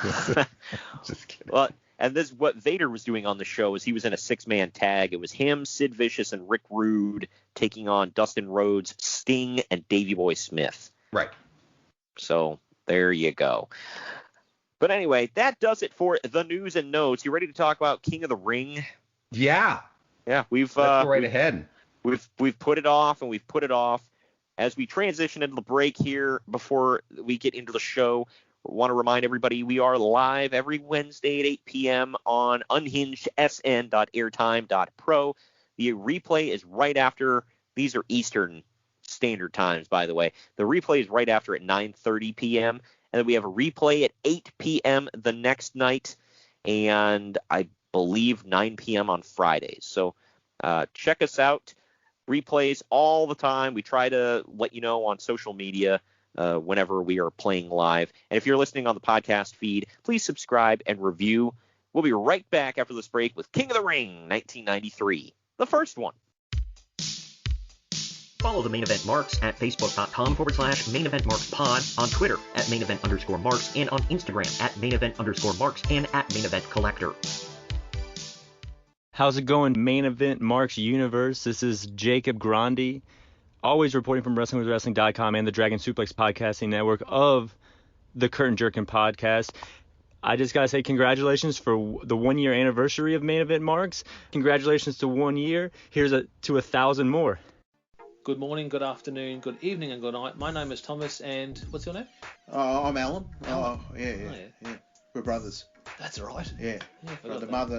Just kidding. Well, and this what Vader was doing on the show is he was in a 6-man tag. It was him, Sid Vicious, and Rick Rude taking on Dustin Rhodes, Sting, and Davey Boy Smith. Right. So there you go. But anyway, that does it for the news and notes. You ready to talk about King of the Ring? Yeah. Yeah, Let's go right ahead. We've put it off and we've put it off. As we transition into the break here, before we get into the show, we want to remind everybody we are live every Wednesday at 8 p.m. on unhingedsn.airtime.pro. The replay is right after. These are Eastern Standard Times, by the way. The replay is right after at 9:30 p.m. And then we have a replay at 8 p.m. the next night, and I believe 9 p.m. on Fridays. So check us out. Replays all the time. We try to let you know on social media whenever we are playing live. And if you're listening on the podcast feed, please subscribe and review. We'll be right back after this break with King of the Ring 1993, the first one. Follow the Main Event Marks at facebook.com/Main Event Marks Pod, on Twitter at Main Event _Marks, and on Instagram at Main Event _Marks and at Main Event Collector. How's it going, Main Event Marks universe? This is Jacob Grandi, always reporting from WrestlingWithWrestling.com and the Dragon Suplex Podcasting Network of the Curt and Jerkin podcast. I just got to say congratulations for the 1-year anniversary of Main Event Marks. Congratulations to 1 year. Here's to 1,000 more. Good morning, good afternoon, good evening, and good night. My name is Thomas, and what's your name? I'm Alan. Alan. Oh, yeah. We're brothers. That's right. Yeah.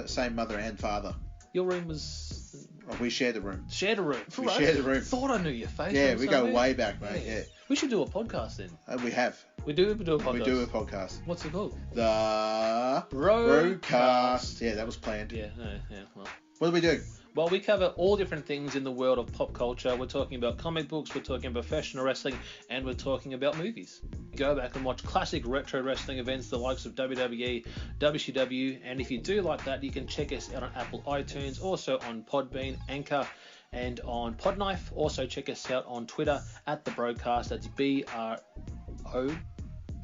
Same mother and father. Your room was... Oh, we shared the room. Shared a room. We shared the room. Thought I knew your face. Yeah, we go way back, mate. Yeah. We should do a podcast then. We have. We do a podcast. We do a podcast. What's it called? The Broadcast. Yeah, that was planned. Yeah. Well. What do we do? Well, we cover all different things in the world of pop culture. We're talking about comic books, we're talking about professional wrestling, and we're talking about movies. Go back and watch classic retro wrestling events, the likes of WWE, WCW, and if you do like that, you can check us out on Apple iTunes, also on Podbean, Anchor, and on Podknife. Also check us out on Twitter at The Broadcast. That's BROKAST.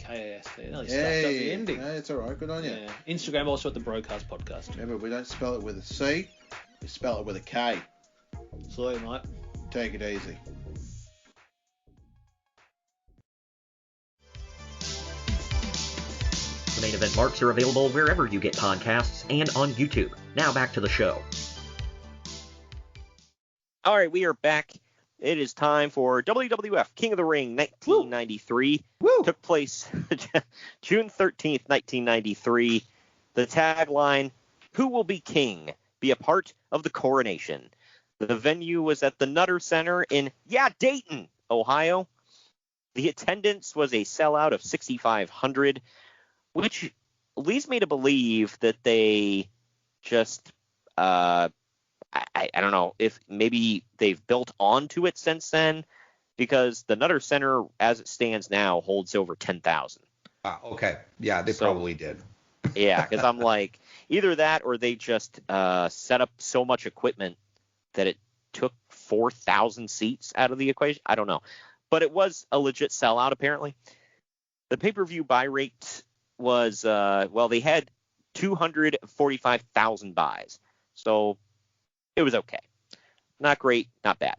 Nearly stuffed up the ending. No, it's all right. Good on you. Yeah. Instagram also at The Broadcast Podcast. Remember, we don't spell it with a C. We spell it with a K. Sorry, mate. Take it easy. The Main Event Marks are available wherever you get podcasts and on YouTube. Now back to the show. All right, we are back. It is time for WWF King of the Ring 1993. Woo! Took place June 13th, 1993. The tagline, "Who will be king? Be a part of the coronation." The venue was at the Nutter Center in Dayton, Ohio. The attendance was a sellout of 6,500, which leads me to believe that they just I don't know if maybe they've built onto it since then, because the Nutter Center, as it stands now, holds over 10,000. Okay. Yeah, they probably did. Yeah, because I'm like, either that or they just set up so much equipment that it took 4,000 seats out of the equation. I don't know. But it was a legit sellout, apparently. The pay-per-view buy rate was, they had 245,000 buys. So it was okay. Not great, not bad.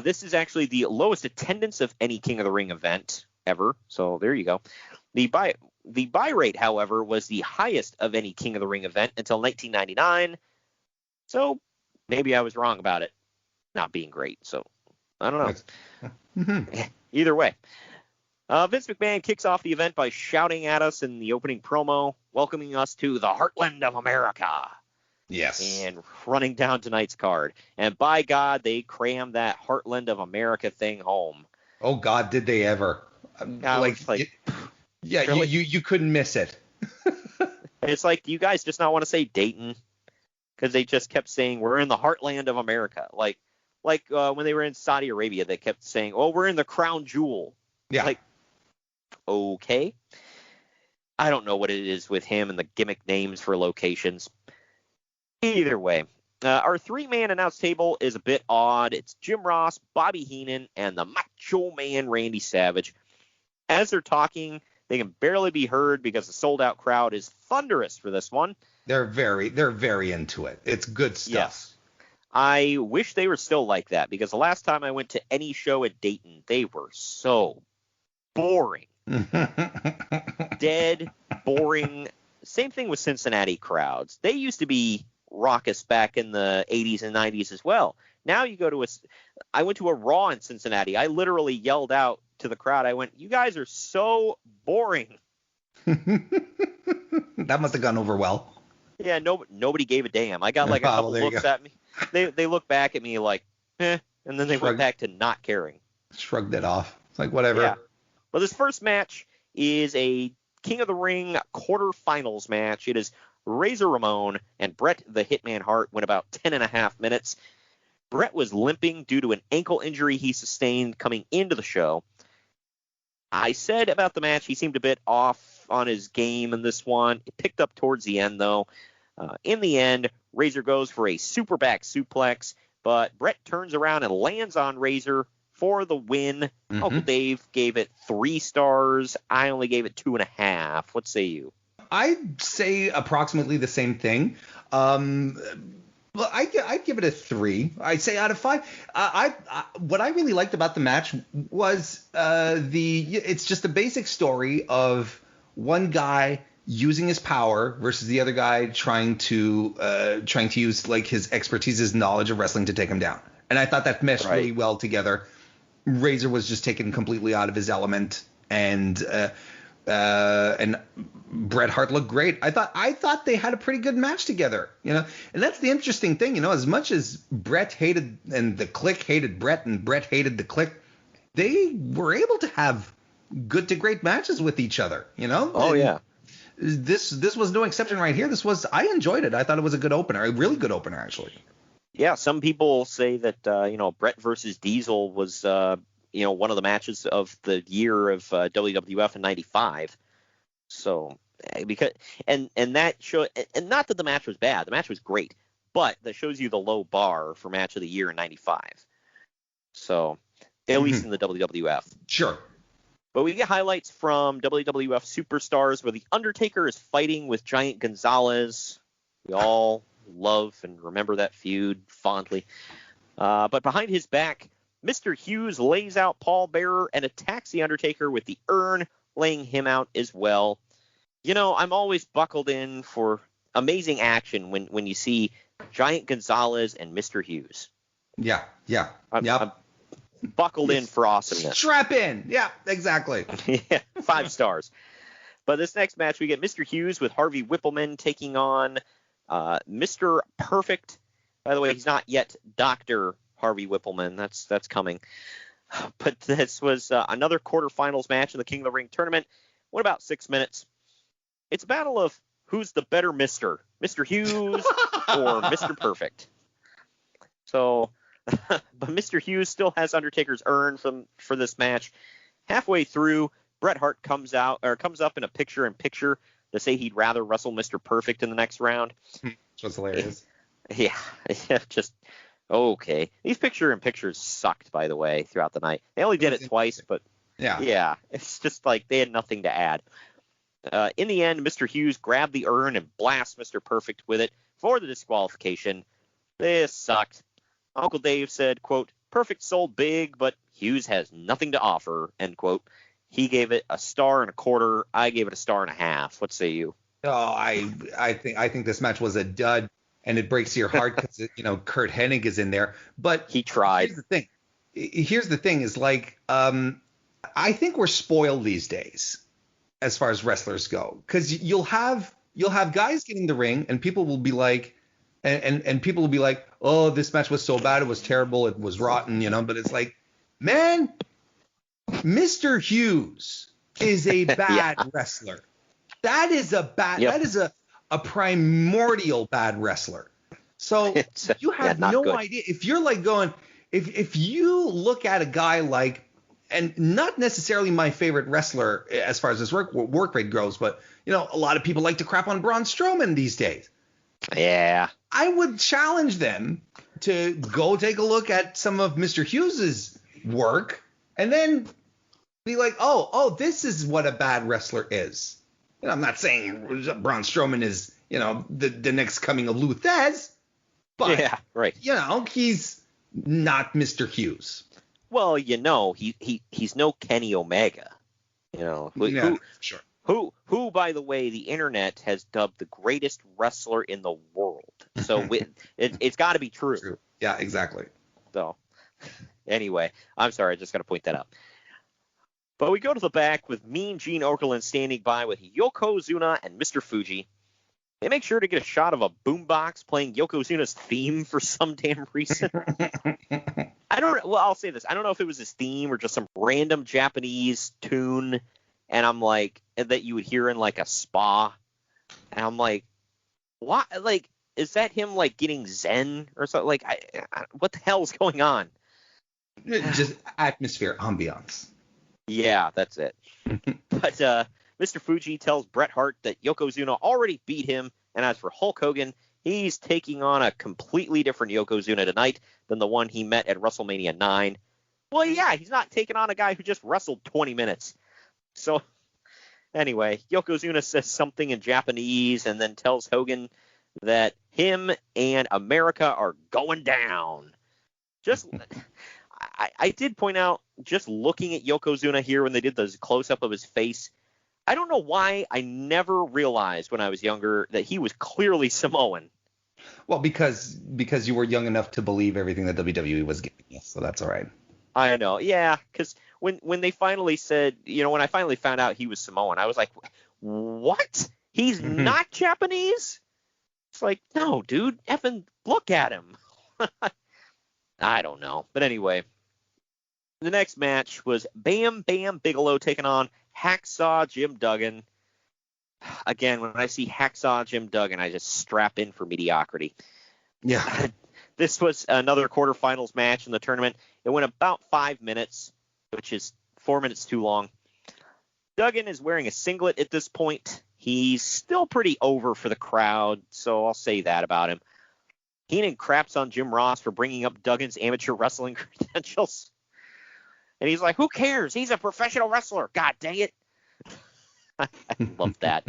This is actually the lowest attendance of any King of the Ring event ever. So there you go. The buy rate, however, was the highest of any King of the Ring event until 1999. So maybe I was wrong about it not being great. So I don't know. Either way. Vince McMahon kicks off the event by shouting at us in the opening promo, welcoming us to the heartland of America. Yes. And running down tonight's card. And by God, they crammed that Heartland of America thing home. Oh, God, did they ever. You couldn't miss it. It's like, do you guys just not want to say Dayton? Because they just kept saying, we're in the Heartland of America. Like when they were in Saudi Arabia, they kept saying, oh, we're in the Crown Jewel. Yeah. Like, okay. I don't know what it is with him and the gimmick names for locations. Either way, our three-man announce table is a bit odd. It's Jim Ross, Bobby Heenan, and the Macho Man Randy Savage. As they're talking, they can barely be heard because the sold-out crowd is thunderous for this one. They're very into it. It's good stuff. Yes. I wish they were still like that, because the last time I went to any show at Dayton, they were so boring. Dead, boring. Same thing with Cincinnati crowds. They used to be raucous back in the 80s and 90s as well. Now you go to I went to a Raw in Cincinnati. I literally yelled out to the crowd. I went, you guys are so boring. That must have gone over well. Yeah, nobody gave a damn. I got like a couple looks at me. They look back at me like, and then they went back to not caring. Shrugged it off. It's like, whatever. Yeah. Well, this first match is a King of the Ring quarterfinals match. It is Razor Ramon and Bret the Hitman Hart. Went about 10.5 minutes. Bret was limping due to an ankle injury he sustained coming into the show. I said about the match he seemed a bit off on his game in this one. It picked up towards the end, though. In the end, Razor goes for a super back suplex, but Bret turns around and lands on Razor for the win. Mm-hmm. Uncle Dave gave it 3 stars. I only gave it 2.5. What say you? I'd say approximately the same thing. Well, I'd give it a 3. I'd say out of 5. What I really liked about the match was it's just a basic story of one guy using his power versus the other guy trying to use like his expertise, his knowledge of wrestling to take him down. And I thought that meshed really well together. Razor was just taken completely out of his element, and Bret Hart looked great. I thought they had a pretty good match together, and that's the interesting thing, as much as Bret hated and the Clique hated Bret and Bret hated the Clique, they were able to have good to great matches with each other, Oh, yeah. This was no exception right here. I enjoyed it. I thought it was a good opener, a really good opener actually. Yeah, some people say that Bret versus Diesel was one of the matches of the year of WWF in '95. So because and that show, and not that the match was bad, the match was great, but that shows you the low bar for match of the year in '95. So at least in the WWF. Sure. But we get highlights from WWF Superstars where the Undertaker is fighting with Giant Gonzalez. We all love and remember that feud fondly. But behind his back, Mr. Hughes lays out Paul Bearer and attacks the Undertaker with the urn, laying him out as well. I'm always buckled in for amazing action when you see Giant Gonzalez and Mr. Hughes. Yeah. I'm buckled in for awesomeness. Strap in. Yeah, exactly. Yeah, 5 stars. But this next match, we get Mr. Hughes with Harvey Whippleman taking on Mr. Perfect. By the way, he's not yet Dr. Harvey Whippleman. That's coming. But this was another quarterfinals match in the King of the Ring tournament. Went about 6 minutes. It's a battle of who's the better Mr. Hughes or Mr. Perfect. So, but Mr. Hughes still has Undertaker's urn for this match. Halfway through, Bret Hart comes up in a picture-in-picture to say he'd rather wrestle Mr. Perfect in the next round. Which was hilarious. Yeah, just okay. These picture-in-pictures sucked, by the way, throughout the night. They only did it twice, but yeah, it's just like they had nothing to add. In the end, Mr. Hughes grabbed the urn and blasted Mr. Perfect with it for the disqualification. This sucked. Uncle Dave said, quote, Perfect sold big, but Hughes has nothing to offer, end quote. He gave it 1.25 stars. I gave it 1.5 stars. What say you? Oh, I think this match was a dud, and it breaks your heart because Curt Henning is in there. But he tried. Here's the thing is like I think we're spoiled these days as far as wrestlers go, because you'll have guys getting the ring, and people will be like, And people will be like, oh, this match was so bad, it was terrible, it was rotten, but it's like, man, Mr. Hughes is a bad wrestler. That is that is a primordial bad wrestler. So you have no idea. If you're like going, if you look at a guy like, and not necessarily my favorite wrestler as far as his work rate goes, but a lot of people like to crap on Braun Strowman these days. Yeah. I would challenge them to go take a look at some of Mr. Hughes's work and then be like, oh, this is what a bad wrestler is. I'm not saying Braun Strowman is, the next coming of Lou Thez, but yeah, right. He's not Mr. Hughes. Well, he's no Kenny Omega. Sure. Who, by the way, the internet has dubbed the greatest wrestler in the world. So it's got to be true. Yeah, exactly. So, anyway, I'm sorry, I just got to point that out. But we go to the back with Mean Gene Okerlund standing by with Yokozuna and Mr. Fuji. They make sure to get a shot of a boombox playing Yokozuna's theme for some damn reason. I'll say this. I don't know if it was his theme or just some random Japanese tune. And I'm like, that you would hear in like a spa. And I'm like, what? Like, is that him like getting zen or something? Like, what the hell is going on? Just atmosphere, ambiance. Yeah, that's it. But Mr. Fuji tells Bret Hart that Yokozuna already beat him. And as for Hulk Hogan, he's taking on a completely different Yokozuna tonight than the one he met at WrestleMania 9. Well, yeah, he's not taking on a guy who just wrestled 20 minutes. So, anyway, Yokozuna says something in Japanese and then tells Hogan that him and America are going down. I did point out, just looking at Yokozuna here when they did the close-up of his face, I don't know why I never realized when I was younger that he was clearly Samoan. Well, because you were young enough to believe everything that WWE was giving you, so that's all right. I know, yeah, because when they finally said, when I finally found out he was Samoan, I was like, what? He's not Japanese? It's like, no, dude, effing look at him. I don't know. But anyway, the next match was Bam Bam Bigelow taking on Hacksaw Jim Duggan. Again, when I see Hacksaw Jim Duggan, I just strap in for mediocrity. Yeah. This was another quarterfinals match in the tournament. It went about 5 minutes, which is 4 minutes too long. Duggan is wearing a singlet at this point. He's still pretty over for the crowd, so I'll say that about him. Heenan craps on Jim Ross for bringing up Duggan's amateur wrestling credentials. And he's like, who cares? He's a professional wrestler. God dang it. I love that.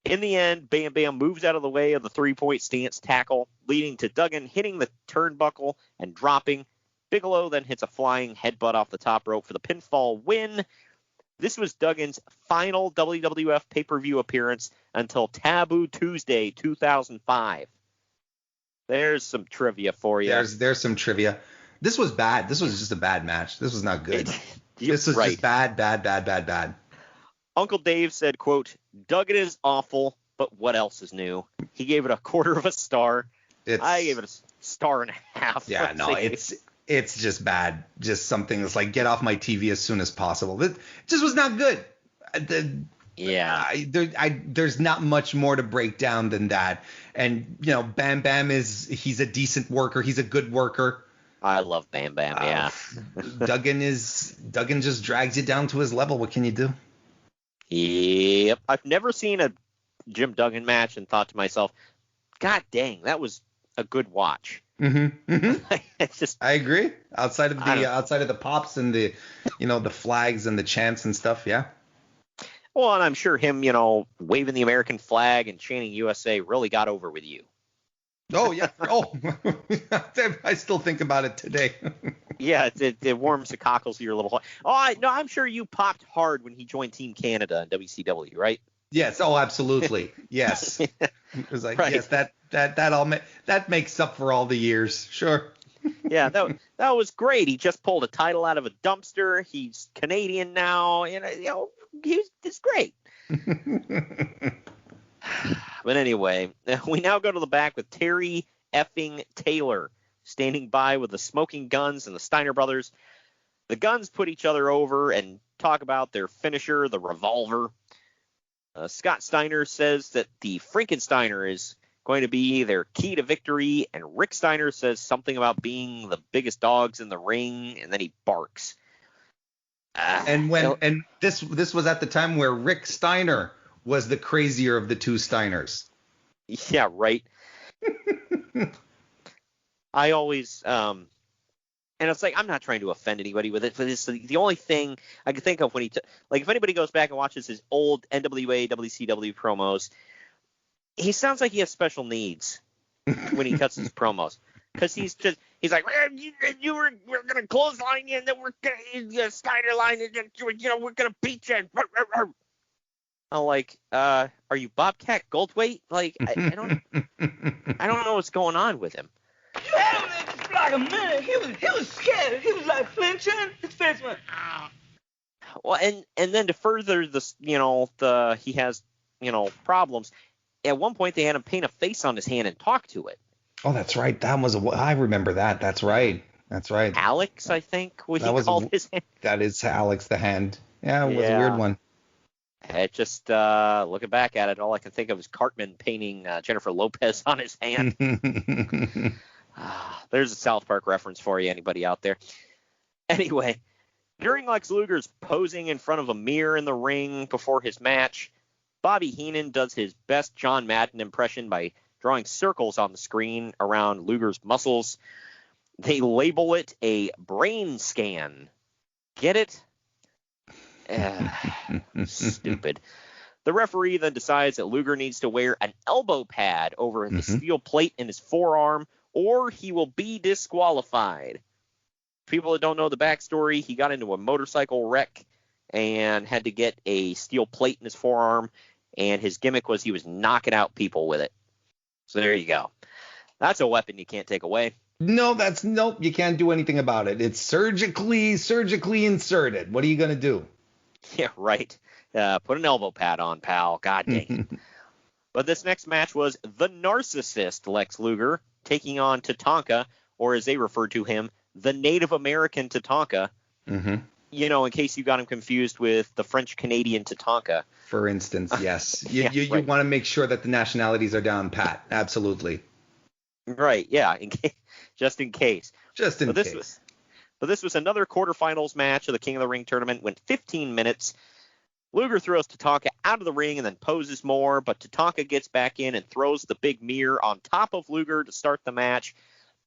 In the end, Bam Bam moves out of the way of the three-point stance tackle, leading to Duggan hitting the turnbuckle and dropping. Bigelow then hits a flying headbutt off the top rope for the pinfall win. This was Duggan's final WWF pay-per-view appearance until Taboo Tuesday 2005. There's some trivia for you. There's some trivia. This was bad. This was just a bad match. This was not good. This was just bad. Uncle Dave said, quote, Duggan is awful, but what else is new? He gave it a quarter of a star. I gave it a star and a half. Yeah, no, it's just bad. Just something that's like, get off my TV as soon as possible. It just was not good. There's not much more to break down than that. And, Bam Bam he's a decent worker. He's a good worker. I love Bam Bam, yeah. Duggan just drags you down to his level. What can you do? Yep. I've never seen a Jim Duggan match and thought to myself, God dang, that was a good watch. It's just, I agree. Outside of the pops and the the flags and the chants and stuff, yeah. Well, and I'm sure him, waving the American flag and chanting USA really got over with you. Oh yeah. Oh, I still think about it today. Yeah, it warms the cockles of your little heart. Oh, no, I'm sure you popped hard when he joined Team Canada in WCW, right? Yes. Oh, absolutely. Yes. It was like, right. Yes, that makes up for all the years. Sure. Yeah, that was great. He just pulled a title out of a dumpster. He's Canadian now, and it's great. But anyway, we now go to the back with Terry effing Taylor standing by with the Smoking Guns and the Steiner brothers. The Guns put each other over and talk about their finisher, the revolver. Scott Steiner says that the Frankensteiner is going to be their key to victory, and Rick Steiner says something about being the biggest dogs in the ring, and then he barks. And this was at the time where Rick Steiner was the crazier of the two Steiners. Yeah, right. I always and it's like, I'm not trying to offend anybody with it, but it's the only thing I can think of when like, if anybody goes back and watches his old NWA, WCW promos, he sounds like he has special needs when he cuts his promos. Because he's like, we're going to clothesline you, and then we're going to Steiner line, and then, we're going to beat you. I'm like, are you Bobcat Goldthwait? Like, I don't know what's going on with him. You had him in just like a minute. He was scared. He was like flinching. His face went. Well, and then to further this, he has problems. At one point, they had him paint a face on his hand and talk to it. Oh, that's right. I remember that. That's right. Alex, I think, he called his hand. That is Alex the Hand. Yeah, it was a weird one. It just, looking back at it, all I can think of is Cartman painting Jennifer Lopez on his hand. There's a South Park reference for you, anybody out there. Anyway, during Lex Luger's posing in front of a mirror in the ring before his match, Bobby Heenan does his best John Madden impression by drawing circles on the screen around Luger's muscles. They label it a brain scan. Get it? Stupid. The referee then decides that Luger needs to wear an elbow pad over the steel plate in his forearm, or he will be disqualified. People that don't know the backstory, he got into a motorcycle wreck and had to get a steel plate in his forearm, and his gimmick was he was knocking out people with it. So there you go. That's a weapon you can't take away. Nope, you can't do anything about it. It's surgically inserted. What are you going to do? Yeah, right. Put an elbow pad on, pal. God dang it. But this next match was the Narcissist Lex Luger taking on Tatanka, or as they refer to him, the Native American Tatanka. Mm-hmm. In case you got him confused with the French-Canadian Tatanka. For instance, yes. You want to make sure that the nationalities are down pat. Absolutely. Right, yeah, just in case. Just in case. But this was another quarterfinals match of the King of the Ring tournament. Went 15 minutes. Luger throws Tatanka out of the ring and then poses more, but Tatanka gets back in and throws the big mirror on top of Luger to start the match.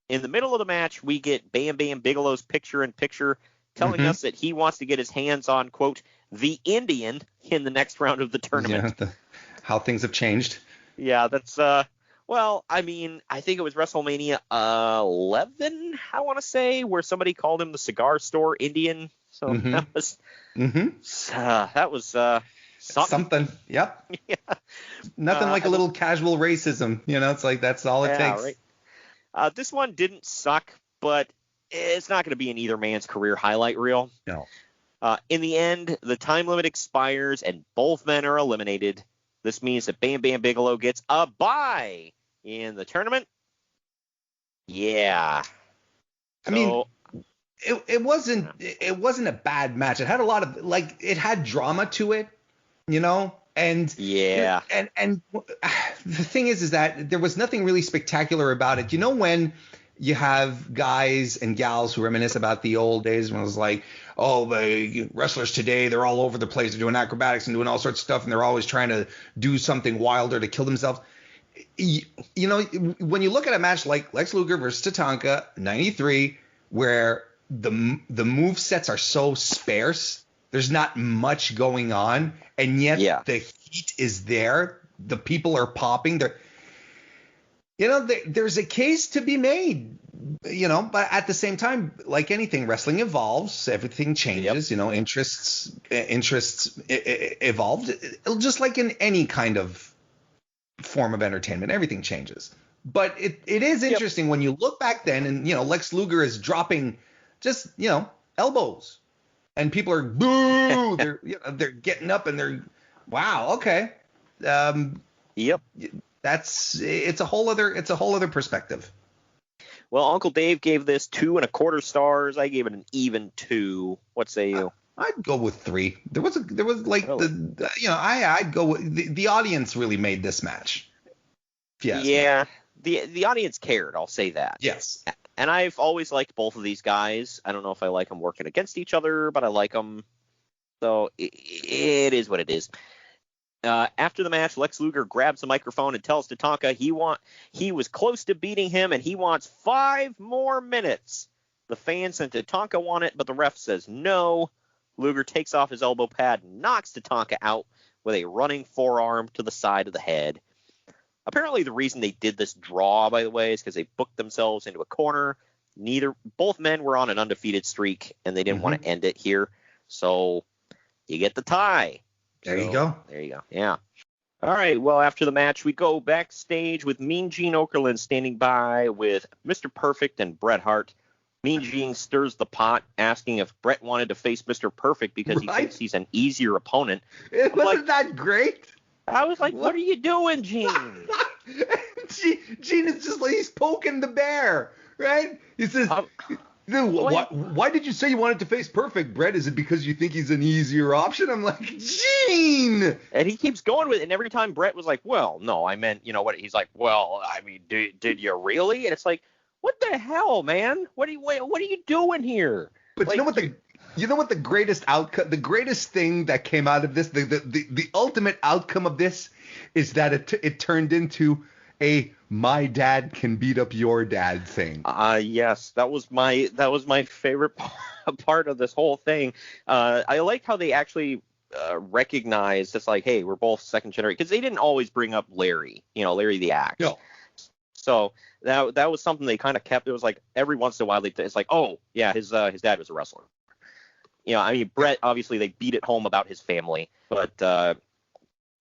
In the middle of the match, we get Bam Bam Bigelow's picture-in-picture telling us that he wants to get his hands on, quote, the Indian in the next round of the tournament. Yeah, how things have changed. Yeah, that's, well, I mean, I think it was WrestleMania 11, I want to say, where somebody called him the cigar store Indian. So that was something. Yep. Yeah. Nothing like a little casual racism. It's like that's all it takes. Right. This one didn't suck, but it's not going to be in either man's career highlight reel. No. In the end, the time limit expires and both men are eliminated. This means that Bam Bam Bigelow gets a bye in the tournament. Yeah. I mean, it wasn't a bad match. It had a lot of it had drama to it, and yeah. And the thing is that there was nothing really spectacular about it. When you have guys and gals who reminisce about the old days when it was like, oh, the wrestlers today, they're all over the place. They're doing acrobatics and doing all sorts of stuff, and they're always trying to do something wilder to kill themselves. When you look at a match like Lex Luger versus Tatanka, 93, where the move sets are so sparse, there's not much going on, and yet the heat is there. The people are popping. There's a case to be made, but at the same time, like anything, wrestling evolves, everything changes, interests evolved, just like in any kind of form of entertainment, everything changes. But it is interesting when you look back then and, Lex Luger is dropping just, elbows and people are boo, they're getting up and they're, wow, okay. Yep. it's a whole other perspective. Well, Uncle Dave gave this 2.25 stars. I gave it an even 2. What say you? I'd go with 3. There was like really? I'd go with the audience really made this match. Yes. Yeah. The audience cared. I'll say that. Yes. And I've always liked both of these guys. I don't know if I like them working against each other, but I like them. So it is what it is. After the match, Lex Luger grabs the microphone and tells Tatanka he was close to beating him and he wants 5 more minutes. The fans and Tatanka want it, but the ref says no. Luger takes off his elbow pad and knocks Tatanka out with a running forearm to the side of the head. Apparently the reason they did this draw, by the way, is because they booked themselves into a corner. Both men were on an undefeated streak, and they didn't want to end it here. So you get the tie. There you go. There you go. Yeah. All right. Well, after the match, we go backstage with Mean Gene Okerlund standing by with Mr. Perfect and Bret Hart. Mean Gene stirs the pot, asking if Bret wanted to face Mr. Perfect because he thinks he's an easier opponent. Wasn't that great? I was like, what are you doing, Gene? Gene is just like, he's poking the bear, right? He says, why did you say you wanted to face Perfect, Bret? Is it because you think he's an easier option? I'm like, Gene! And he keeps going with it, and every time Bret was like, well, no, I meant, what? He's like, well, I mean, did you really? And it's like, what the hell, man? What are you doing here? But you know what the greatest outcome, the greatest thing that came out of this, the ultimate outcome of this is that it turned into a my dad can beat up your dad thing. Yes, that was my favorite part of this whole thing. I like how they actually recognized it's like, hey, we're both second generation, because they didn't always bring up Larry, Larry the Axe. No. So that was something they kind of kept. It was like every once in a while it's like, oh yeah, his dad was a wrestler. I mean, Bret, obviously they beat it home about his family, but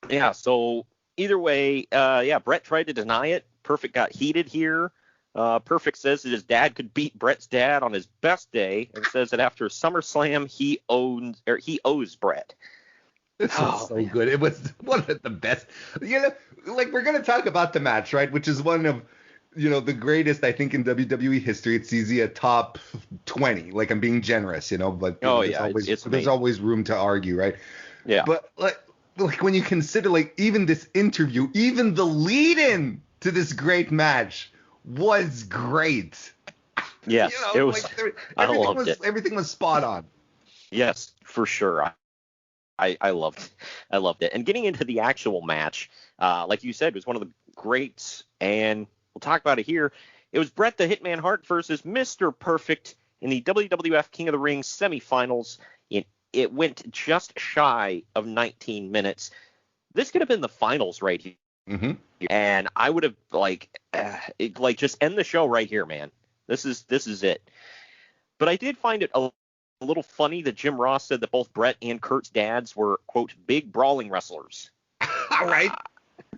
yeah. So either way, Bret tried to deny it. Perfect got heated here. Perfect says that his dad could beat Bret's dad on his best day, and says that after SummerSlam he owes Bret. This was so good. It was one of the best. Like, we're gonna talk about the match, right? Which is one of the greatest, I think, in WWE history. It's easy a top 20. Like, I'm being generous, but there's always room to argue, right? Yeah. But like when you consider, like, even this interview, even the lead-in to this great match was great. Yes, it was. Like, everything was spot on. Yes, for sure. I loved it. And getting into the actual match, like you said, was one of the greats, and we'll talk about it here. It was Bret the Hitman Hart versus Mr. Perfect in the WWF King of the Ring semifinals. It went just shy of 19 minutes. This could have been the finals right here. Mm-hmm. And I would have just end the show right here, man. This is it. But I did find it a little funny that Jim Ross said that both Bret and Curt's dads were, quote, big brawling wrestlers. All right.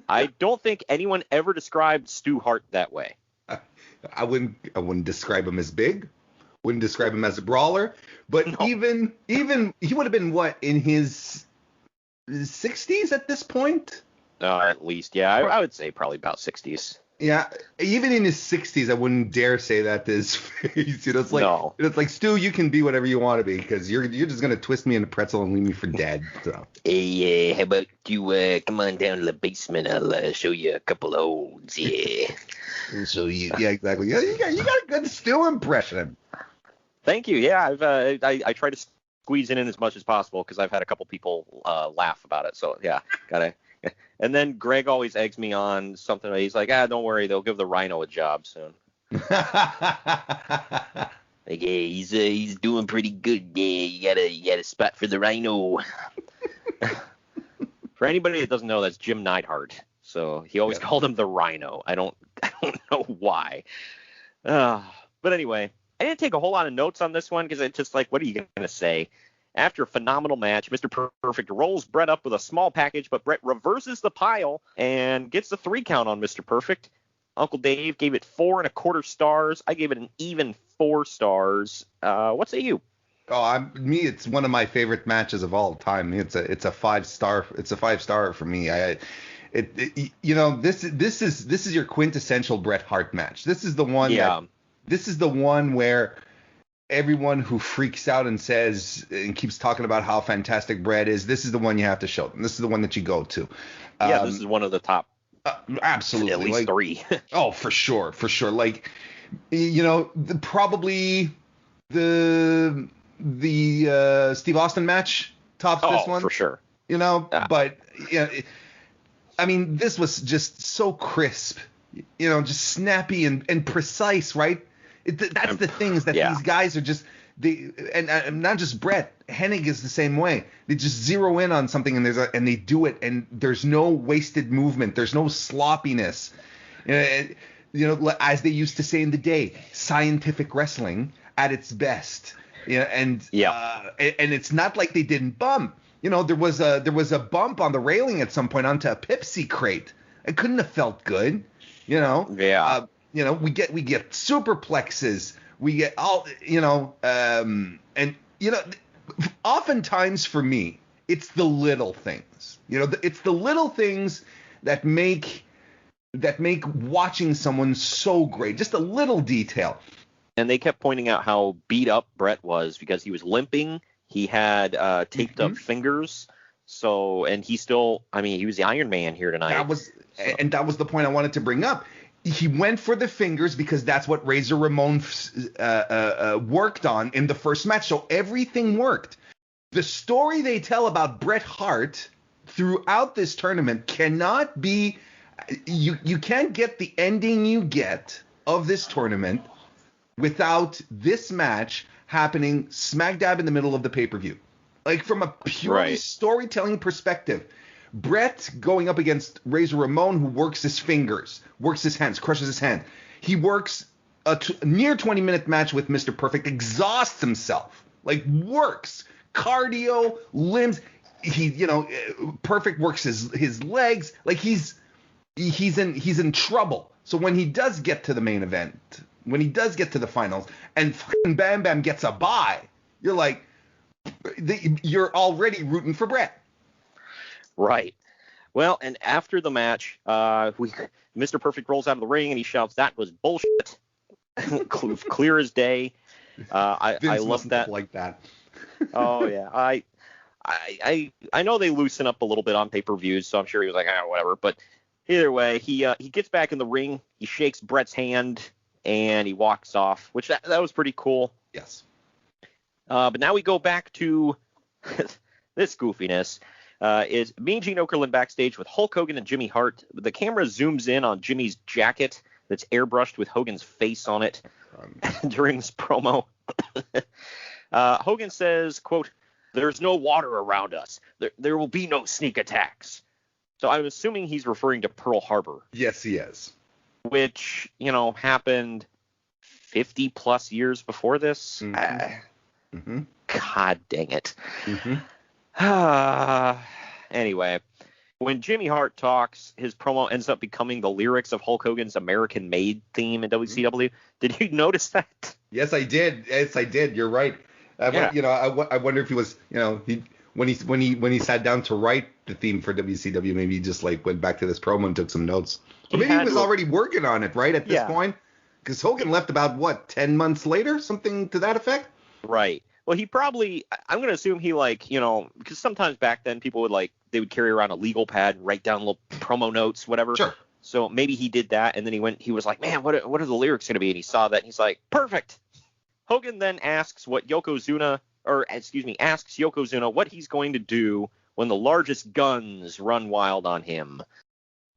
I don't think anyone ever described Stu Hart that way. I wouldn't describe him as big. Wouldn't describe him as a brawler. But no. even he would have been, what, in his 60s at this point? At least, yeah. I would say probably about 60s. Yeah, even in his 60s, I wouldn't dare say that to his face. It's like, no. It's like, Stu, you can be whatever you want to be, because you're just gonna twist me in a pretzel and leave me for dead. So. Hey, how about you come on down to the basement? I'll show you a couple of olds. Yeah. So yeah, exactly. Yeah, you got a good Stu impression. Thank you. Yeah, I try to squeeze in as much as possible because I've had a couple people laugh about it. So yeah, gotta. And then Greg always eggs me on something. He's like, don't worry, they'll give the Rhino a job soon. Like, yeah, he's doing pretty good. Yeah, you got a spot for the Rhino. For anybody that doesn't know, that's Jim Neidhart. So he always called him the Rhino. I don't know why. But anyway, I didn't take a whole lot of notes on this one because it's just like, what are you gonna say? After a phenomenal match, Mr. Perfect rolls Bret up with a small package, but Bret reverses the pile and gets the 3 count on Mr. Perfect. Uncle Dave gave it 4.25 stars. I gave it an even 4 stars. What say you? It's one of my favorite matches of all time. It's a 5-star. It's a 5-star for me. This is your quintessential Bret Hart match. This is the one where everyone who freaks out and says and keeps talking about how fantastic Bret is, this is the one you have to show them. This is the one that you go to. This is one of the top. Absolutely, at least 3. Oh, for sure. Like, probably the Steve Austin match tops this one for sure. But I mean, this was just so crisp, just snappy and precise, right? That's the things that these guys are just and not just Bret. Henning is the same way. They just zero in on something and they do it, and there's no wasted movement. There's no sloppiness. As they used to say in the day, scientific wrestling at its best. And it's not like they didn't bump. There was a bump on the railing at some point onto a Pepsi crate. It couldn't have felt good. We get superplexes. We get all oftentimes for me, it's the little things. It's the little things that make watching someone so great. Just a little detail. And they kept pointing out how beat up Bret was because he was limping. He had taped up fingers. So, and he still, he was the Iron Man here tonight. That was the point I wanted to bring up. He went for the fingers because that's what Razor Ramon worked on in the first match. So everything worked. The story they tell about Bret Hart throughout this tournament cannot be. You can't get the ending you get of this tournament without this match happening smack dab in the middle of the pay-per-view. Like, from a purely storytelling perspective, Bret going up against Razor Ramon, who works his fingers, works his hands, crushes his hand. He works a near 20-minute match with Mr. Perfect, exhausts himself, like works, cardio, limbs. Perfect works his legs. Like, he's in trouble. So when he does get to the main event, when he does get to the finals, and fucking Bam Bam gets a bye, you're like, you're already rooting for Bret. Right. Well, and after the match, Mr. Perfect rolls out of the ring and he shouts, "That was bullshit." Clear as day. I love that. Like that. Oh yeah. I know they loosen up a little bit on pay-per-views, so I'm sure he was like, whatever. But either way, he gets back in the ring, he shakes Bret's hand, and he walks off, which that was pretty cool. Yes. But now we go back to this goofiness. Is Mean Gene Okerlund backstage with Hulk Hogan and Jimmy Hart. The camera zooms in on Jimmy's jacket that's airbrushed with Hogan's face on it during this promo. Hogan says, quote, "There's no water around us. There will be no sneak attacks." So I'm assuming he's referring to Pearl Harbor. Yes, he is. Which, happened 50 plus years before this. God dang it. Anyway, when Jimmy Hart talks, his promo ends up becoming the lyrics of Hulk Hogan's American Made theme in WCW. Did you notice that? Yes, I did. You're right. I wonder if he was, when he sat down to write the theme for WCW, maybe he just went back to this promo and took some notes. Or maybe he was already working on it, right, at this point? Because Hogan left about, 10 months later? Something to that effect? Right. Well, he probably, I'm going to assume he because sometimes back then people would they would carry around a legal pad and write down little promo notes, whatever. Sure. So maybe he did that, and then he was like, man, what are the lyrics going to be? And he saw that, and he's like, perfect. Hogan then asks Yokozuna what he's going to do when the largest guns run wild on him.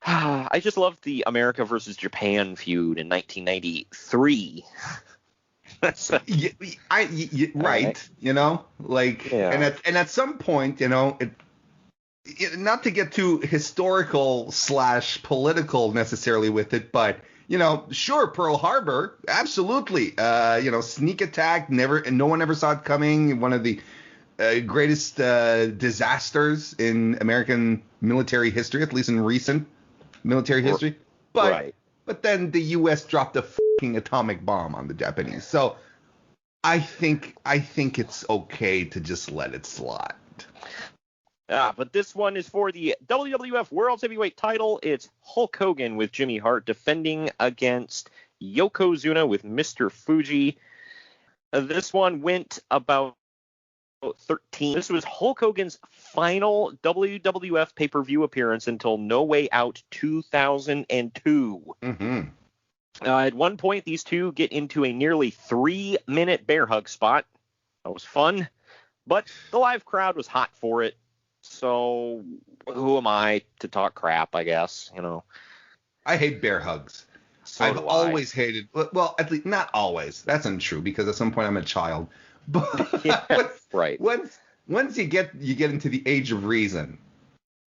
I just loved the America versus Japan feud in 1993. Right, and at some point, not to get too historical / political necessarily with it, but sure, Pearl Harbor, absolutely, sneak attack, no one ever saw it coming. One of the greatest disasters in American military history, at least in recent military history. But then the U.S. dropped a fucking atomic bomb on the Japanese. So I think it's okay to just let it slide. But this one is for the WWF World Heavyweight title. It's Hulk Hogan with Jimmy Hart defending against Yokozuna with Mr. Fuji. This one went about 13. This was Hulk Hogan's final WWF pay-per-view appearance until No Way Out 2002. Mm-hmm. At one point, these two get into a nearly 3-minute bear hug spot. That was fun, but the live crowd was hot for it. So who am I to talk crap, I guess, you know. I hate bear hugs. I've always hated, well, at least not always. That's untrue because at some point I'm a child. But yeah, right. Once you get into the age of reason,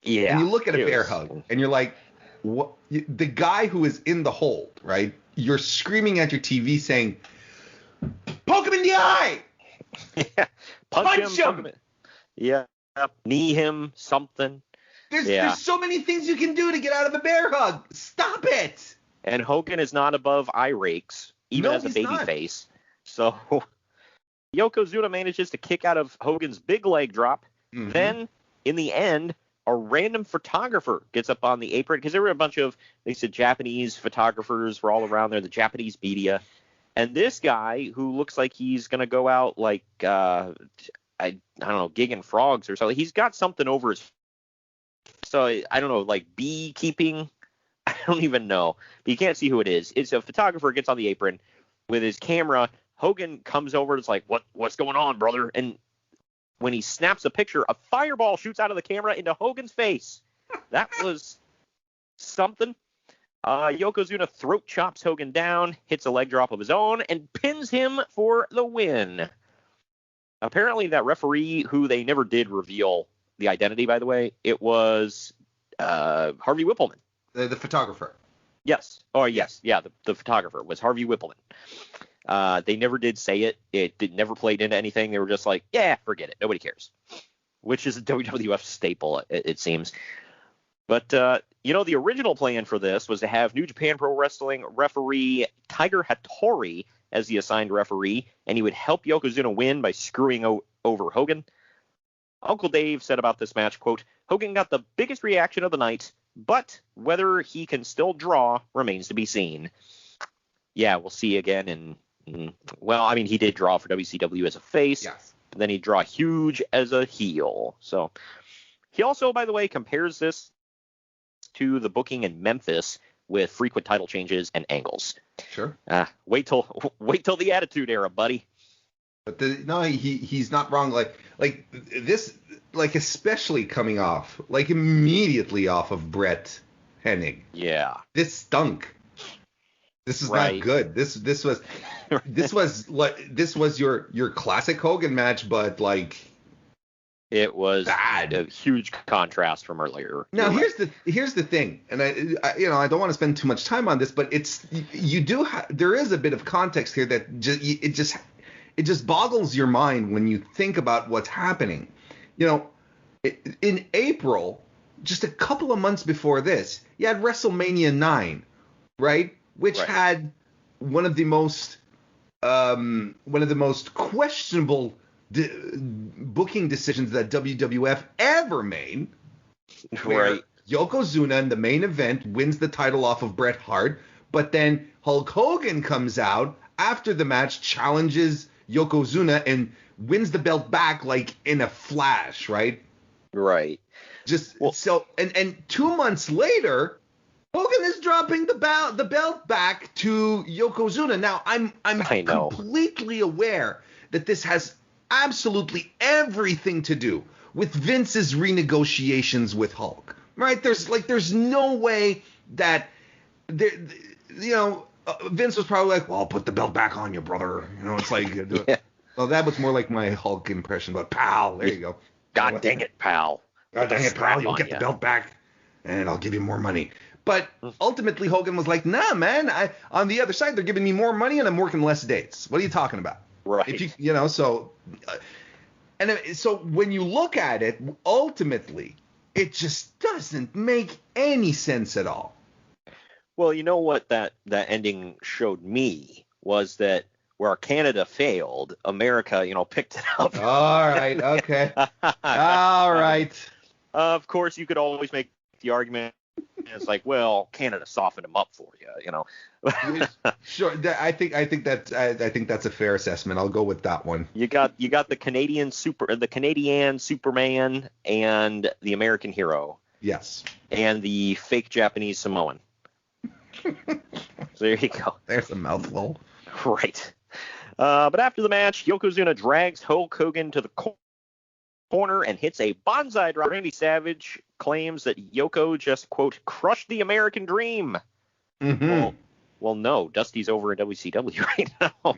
yeah, and you look at a bear hug and you're like, what? The guy who is in the hold, right? You're screaming at your TV saying, "Poke him in the eye! Yeah. Punch him! Yeah, knee him, something." There's so many things you can do to get out of a bear hug. Stop it! And Hogan is not above eye rakes, even as a baby face. So Yokozuna manages to kick out of Hogan's big leg drop. Mm-hmm. Then, in the end, a random photographer gets up on the apron, because there were a bunch of, they said, Japanese photographers were all around there, the Japanese media. And this guy, who looks like he's going to go out like, I don't know, gigging frogs or something. He's got something over his, so I don't know, like beekeeping. I don't even know. But you can't see who it is. It's a photographer gets on the apron with his camera. Hogan comes over and is like, what's going on, brother? And when he snaps a picture, a fireball shoots out of the camera into Hogan's face. That was something. Yokozuna throat chops Hogan down, hits a leg drop of his own, and pins him for the win. Apparently that referee, who they never did reveal the identity, by the way, it was Harvey Whippleman. The photographer. Yes. Oh, yes. Yeah, the photographer was Harvey Whippleman. They never did say it. It never played into anything. They were just like, yeah, forget it. Nobody cares. Which is a WWF staple, it seems. But, the original plan for this was to have New Japan Pro Wrestling referee Tiger Hattori as the assigned referee, and he would help Yokozuna win by screwing over Hogan. Uncle Dave said about this match, quote, "Hogan got the biggest reaction of the night, but whether he can still draw remains to be seen." Yeah, we'll see again. He did draw for WCW as a face. Yes. But then he'd draw huge as a heel. So he also, by the way, compares this to the booking in Memphis with frequent title changes and angles. Sure. Wait till the Attitude Era, buddy. But he's not wrong. Like this, like especially coming off, like immediately off of Bret Henning. Yeah. This stunk. This is right. not good. This was your classic Hogan match, but like it was bad. A huge contrast from earlier. Now here's the thing, and I don't want to spend too much time on this, but there is a bit of context here that it just boggles your mind when you think about what's happening. In April, just a couple of months before this, you had WrestleMania 9, right? Which had one of the most questionable booking decisions that WWF ever made. Where Yokozuna in the main event wins the title off of Bret Hart, but then Hulk Hogan comes out after the match, challenges Yokozuna and wins the belt back like in a flash, right? Right. And 2 months later, Hogan is dropping the belt back to Yokozuna. Now, I'm completely aware that this has absolutely everything to do with Vince's renegotiations with Hulk, right? There's no way that Vince was probably like, well, put the belt back on you, brother. It's like, yeah. Well, that was more like my Hulk impression, but pal, there you go. God dang it, pal. God dang it, pal, you'll get the belt back, and I'll give you more money. But ultimately, Hogan was like, nah, man, on the other side, they're giving me more money, and I'm working less dates. What are you talking about? Right. So when you look at it, ultimately, it just doesn't make any sense at all. Well, you know what that ending showed me was that where Canada failed, America, picked it up. All right. Okay. All right. Of course, you could always make the argument. It's like, well, Canada softened him up for you, you know. Sure, I think that's a fair assessment. I'll go with that one. You got the Canadian Superman, and the American Hero. Yes. And the fake Japanese Samoan. So there you go. There's a mouthful. Right. But after the match, Yokozuna drags Hulk Hogan to the corner and hits a bonsai drop. Randy Savage claims that Yoko just, quote, crushed the American dream. Mm-hmm. Well, no, Dusty's over in WCW right now.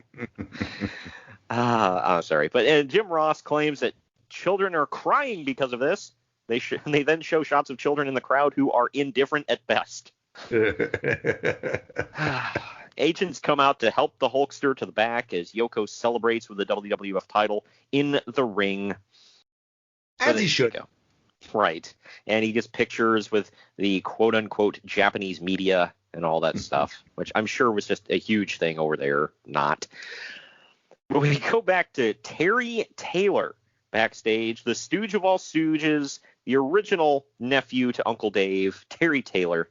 I'm sorry. But Jim Ross claims that children are crying because of this. They then show shots of children in the crowd who are indifferent at best. Agents come out to help the Hulkster to the back as Yoko celebrates with the WWF title in the ring. As he should. Go. Right. And he gets pictures with the quote-unquote Japanese media and all that stuff, which I'm sure was just a huge thing over there. Not. But we go back to Terry Taylor backstage, the stooge of all stooges, the original nephew to Uncle Dave, Terry Taylor.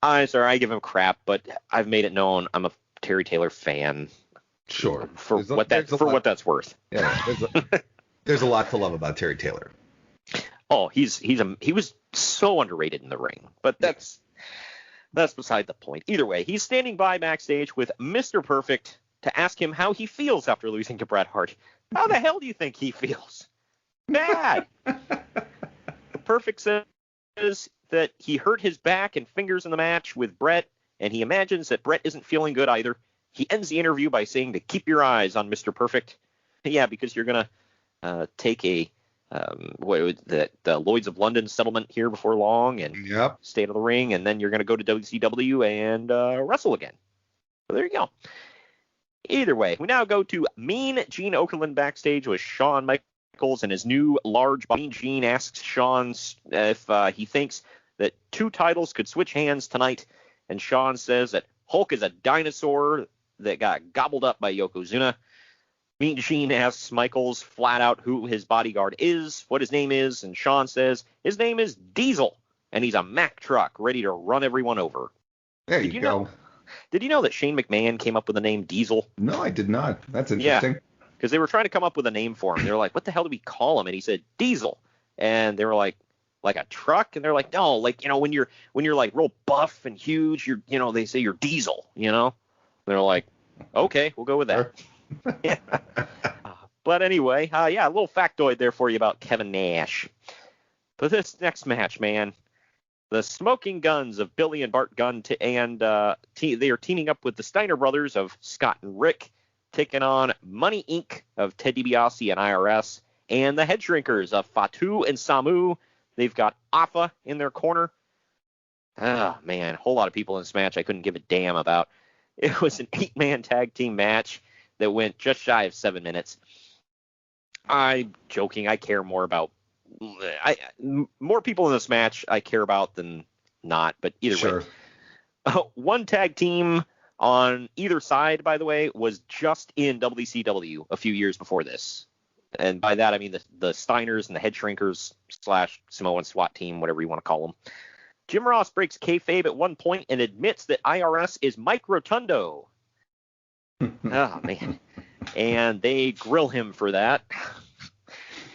I'm sorry, I give him crap, but I've made it known I'm a Terry Taylor fan. Sure. For what that's worth. Yeah. There's a lot to love about Terry Taylor. Oh, he was so underrated in the ring, but that's beside the point. Either way, he's standing by backstage with Mr. Perfect to ask him how he feels after losing to Bret Hart. How the hell do you think he feels? Bad. Perfect says that he hurt his back and fingers in the match with Bret, and he imagines that Bret isn't feeling good either. He ends the interview by saying to keep your eyes on Mr. Perfect. Yeah, because you're going to take the Lloyds of London settlement here before long and stay out of the ring, and then you're going to go to WCW and wrestle again. So there you go. Either way, we now go to Mean Gene Okerlund backstage with Shawn Michaels and his new large body. Mean Gene asks Shawn if he thinks that two titles could switch hands tonight, and Shawn says that Hulk is a dinosaur that got gobbled up by Yokozuna. Mean Gene asks Michaels flat out who his bodyguard is, what his name is, and Shawn says his name is Diesel, and he's a Mack truck ready to run everyone over. There you go. Did you know that Shane McMahon came up with the name Diesel? No, I did not. That's interesting. Yeah, because they were trying to come up with a name for him. They were like, what the hell do we call him? And he said Diesel. And they were like a truck? And they're like, no, like, when you're like real buff and huge, they say you're Diesel, And they're like, okay, we'll go with that. Yeah. But anyway, a little factoid there for you about Kevin Nash. But this next match, man, the Smoking Guns of Billy and Bart Gunn, they are teaming up with the Steiner brothers of Scott and Rick, taking on Money Inc. of Ted DiBiase and IRS, and the Head Shrinkers of Fatu and Samu. They've got Afa in their corner. Oh, man, a whole lot of people in this match I couldn't give a damn about. It was an 8-man tag team match that went just shy of 7 minutes. I'm joking. I care more about more people in this match I care about than not, but either way. One tag team on either side, by the way, was just in WCW a few years before this. And by that, I mean the Steiners and the Head Shrinkers / Samoan SWAT team, whatever you want to call them. Jim Ross breaks kayfabe at one point and admits that IRS is Mike Rotundo. Oh, man. And they grill him for that.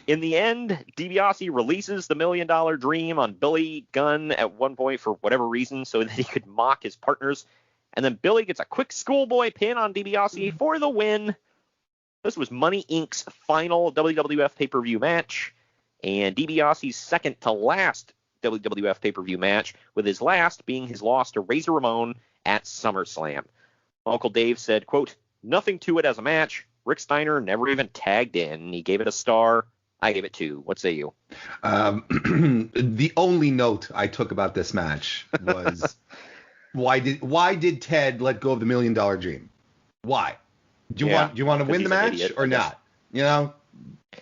In the end, DiBiase releases the $1 Million Dream on Billy Gunn at one point for whatever reason so that he could mock his partners. And then Billy gets a quick schoolboy pin on DiBiase for the win. This was Money Inc.'s final WWF pay-per-view match and DiBiase's second to last WWF pay-per-view match, with his last being his loss to Razor Ramon at SummerSlam. Uncle Dave said, quote, nothing to it as a match. Rick Steiner never even tagged in. He gave it a star. I gave it 2. What say you? The only note I took about this match was why did Ted let go of the $1 Million Dream? Why? Do you want to win the match or not? No,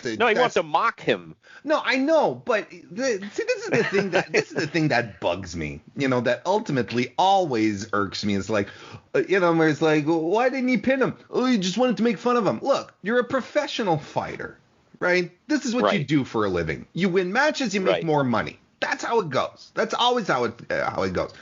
he wants to mock him. No, I know, but this is the thing that bugs me. That ultimately always irks me. It's like, where it's like, why didn't he pin him? Oh, you just wanted to make fun of him. Look, you're a professional fighter. right? This is what you do for a living. You win matches, you make more money. That's how it goes. That's always how it goes.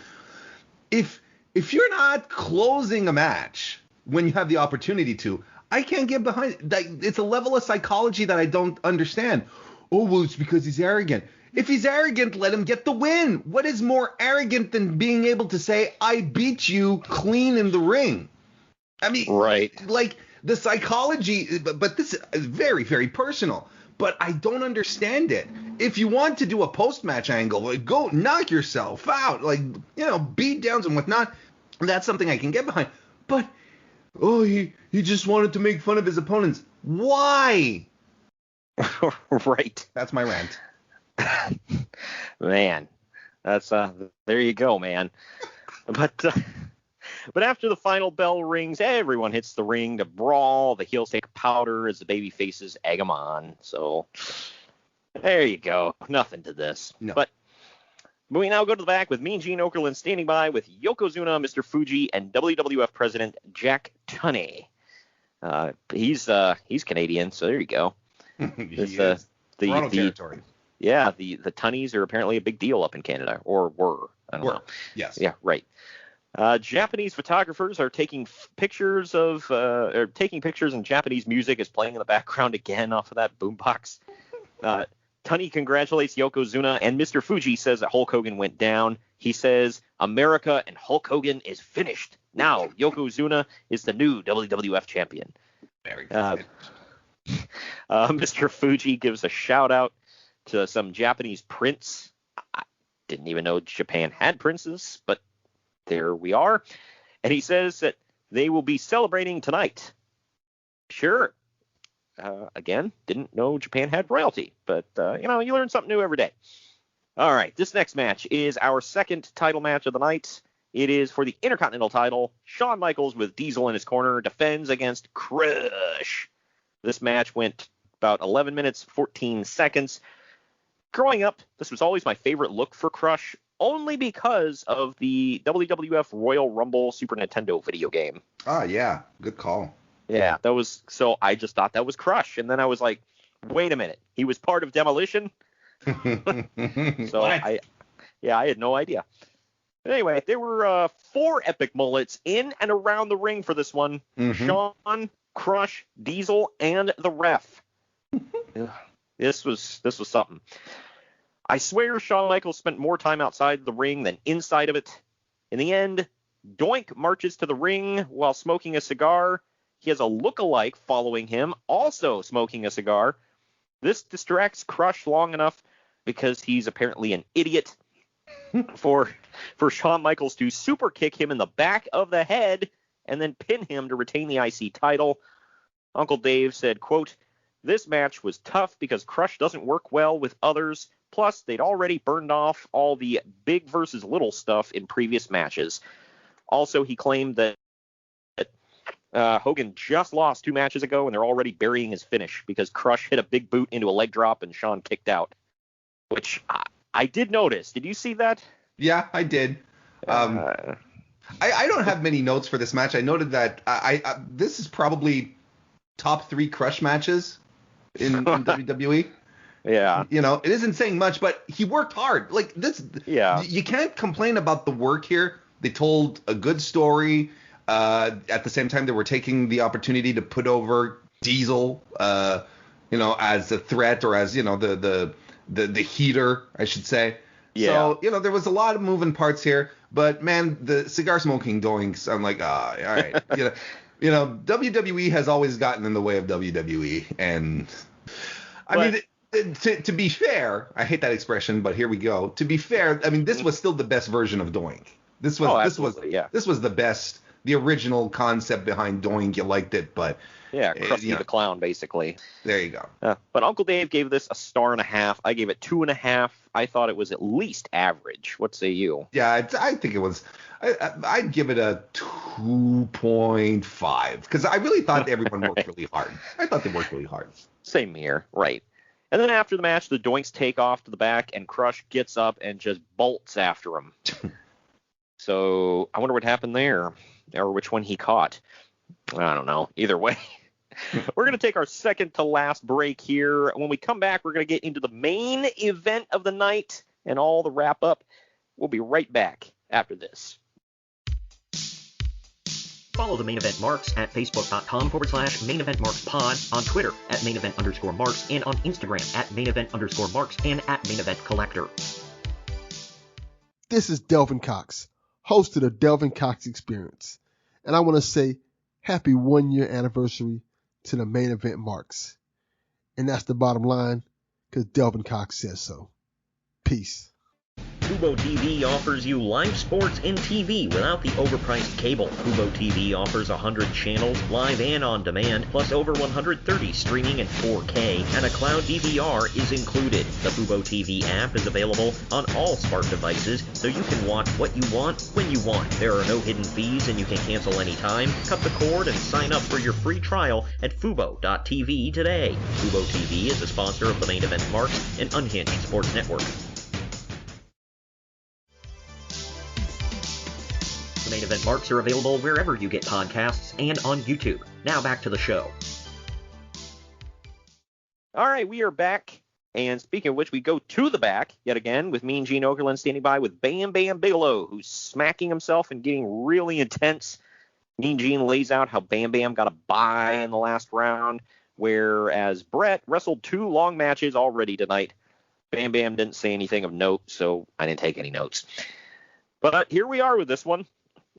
If you're not closing a match when you have the opportunity to, I can't get behind it. Like, it's a level of psychology that I don't understand. Oh, well, it's because he's arrogant. If he's arrogant, let him get the win. What is more arrogant than being able to say, I beat you clean in the ring? I mean, like the psychology, but this is very, very personal. But I don't understand it. If you want to do a post-match angle, like, go knock yourself out, like, beat downs and whatnot, that's something I can get behind. But, he just wanted to make fun of his opponents. Why? Right. That's my rant. Man, that's there you go, man. But after the final bell rings, everyone hits the ring to brawl. The heels take powder as the baby faces egg them on. So there you go. Nothing to this. No. But we now go to the back with Mean Gene Okerlund standing by with Yokozuna, Mr. Fuji, and WWF President Jack Tunney. He's Canadian, so there you go. He is. Toronto territory. Yeah, the Tunneys are apparently a big deal up in Canada, or were. I don't know. Yes. Yeah, right. Japanese photographers are taking pictures and Japanese music is playing in the background again off of that boombox. Tunney congratulates Yokozuna, and Mr. Fuji says that Hulk Hogan went down. He says, America and Hulk Hogan is finished. Now, Yokozuna is the new WWF champion. Very good. Mr. Fuji gives a shout-out to some Japanese prince. I didn't even know Japan had princes, but there we are. And he says that they will be celebrating tonight. Sure. Again, didn't know Japan had royalty, but, you learn something new every day. All right, this next match is our second title match of the night. It is for the Intercontinental title. Shawn Michaels with Diesel in his corner defends against Crush. This match went about 11 minutes, 14 seconds. Growing up, this was always my favorite look for Crush, only because of the WWF Royal Rumble Super Nintendo video game. Ah, yeah. Good call. Yeah, so I just thought that was Crush. And then I was like, wait a minute. He was part of Demolition? So I had no idea. But anyway, there were 4 epic mullets in and around the ring for this one. Mm-hmm. Shawn, Crush, Diesel, and the ref. This was something. I swear Shawn Michaels spent more time outside the ring than inside of it. In the end, Doink marches to the ring while smoking a cigar. He has a look-alike following him, also smoking a cigar. This distracts Crush long enough because he's apparently an idiot for Shawn Michaels to super kick him in the back of the head and then pin him to retain the IC title. Uncle Dave said, quote, "This match was tough because Crush doesn't work well with others. Plus, they'd already burned off all the big versus little stuff in previous matches." Also, he claimed that Hogan just lost 2 matches ago, and they're already burying his finish because Crush hit a big boot into a leg drop and Shawn kicked out, which I did notice. Did you see that? Yeah, I did. I don't have many notes for this match. I noted that this is probably top 3 Crush matches in WWE. Yeah. It isn't saying much, but he worked hard. Like this. Yeah. You can't complain about the work here. They told a good story. At the same time, they were taking the opportunity to put over Diesel, as a threat, or as, the heater, I should say. Yeah. So, there was a lot of moving parts here. But, man, the cigar smoking doinks, I'm like, all right. WWE has always gotten in the way of WWE. And, to be fair, I hate that expression, but here we go. To be fair, I mean, this was still the best version of Doink. This was the best. The original concept behind Doink, you liked it, but yeah, Krusty the Clown, basically. There you go. But Uncle Dave gave this a 1.5. I gave it 2.5. I thought it was at least average. What say you? Yeah, I think it was. I'd give it a 2.5 because I really thought everyone worked really hard. I thought they worked really hard. Same here, right? And then after the match, the Doinks take off to the back, and Crush gets up and just bolts after him. So I wonder what happened there, or which one he caught. I don't know. Either way, We're going to take our second to last break here. When we come back, we're going to get into the main event of the night and all the wrap up. We'll be right back after this. Follow the Main Event Marks at facebook.com/Main Event Marks Pod, on Twitter at Main Event _Marks, and on Instagram at Main Event _Marks and at Main Event Collector. This is Delvin Cox, host of the Delvin Cox Experience, and I want to say happy 1-year anniversary to the Main Event Marks. And that's the bottom line, because Delvin Cox says so. Peace. Fubo TV offers you live sports and TV without the overpriced cable. Fubo TV offers 100 channels, live and on demand, plus over 130 streaming in 4K, and a cloud DVR is included. The Fubo TV app is available on all smart devices, so you can watch what you want when you want. There are no hidden fees, and you can cancel anytime. Cut the cord and sign up for your free trial at Fubo.tv today. Fubo TV is a sponsor of the Main Event Marks and Unhinged Sports Network. Main Event Marks are available wherever you get podcasts and on YouTube. Now back to the show. All right, we are back. And speaking of which, we go to the back yet again with Mean Gene Okerlund standing by with Bam Bam Bigelow, who's smacking himself and getting really intense. Mean Gene lays out how Bam Bam got a bye in the last round, whereas Bret wrestled 2 long matches already tonight. Bam Bam didn't say anything of note, so I didn't take any notes. But here we are with this one.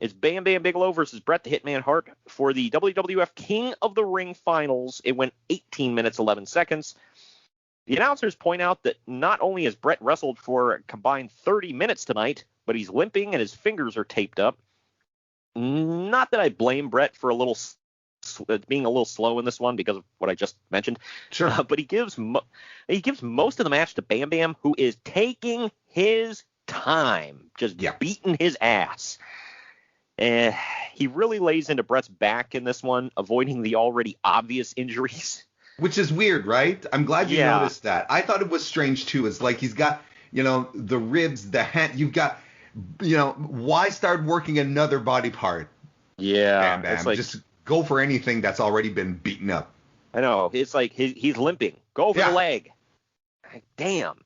It's Bam Bam Bigelow versus Bret the Hitman Hart for the WWF King of the Ring finals. It went 18 minutes, 11 seconds. The announcers point out that not only has Bret wrestled for a combined 30 minutes tonight, but he's limping and his fingers are taped up. Not that I blame Bret for being a little slow in this one because of what I just mentioned. Sure. But he gives most of the match to Bam Bam, who is taking his time, just beating his ass. He really lays into Bret's back in this one, avoiding the already obvious injuries. Which is weird, right? I'm glad you noticed that. I thought it was strange, too. It's like he's got, the ribs, the hand. You've got, why start working another body part? Yeah. Bam, bam. It's like, just go for anything that's already been beaten up. I know. It's like he's limping. Go for the leg. Damn.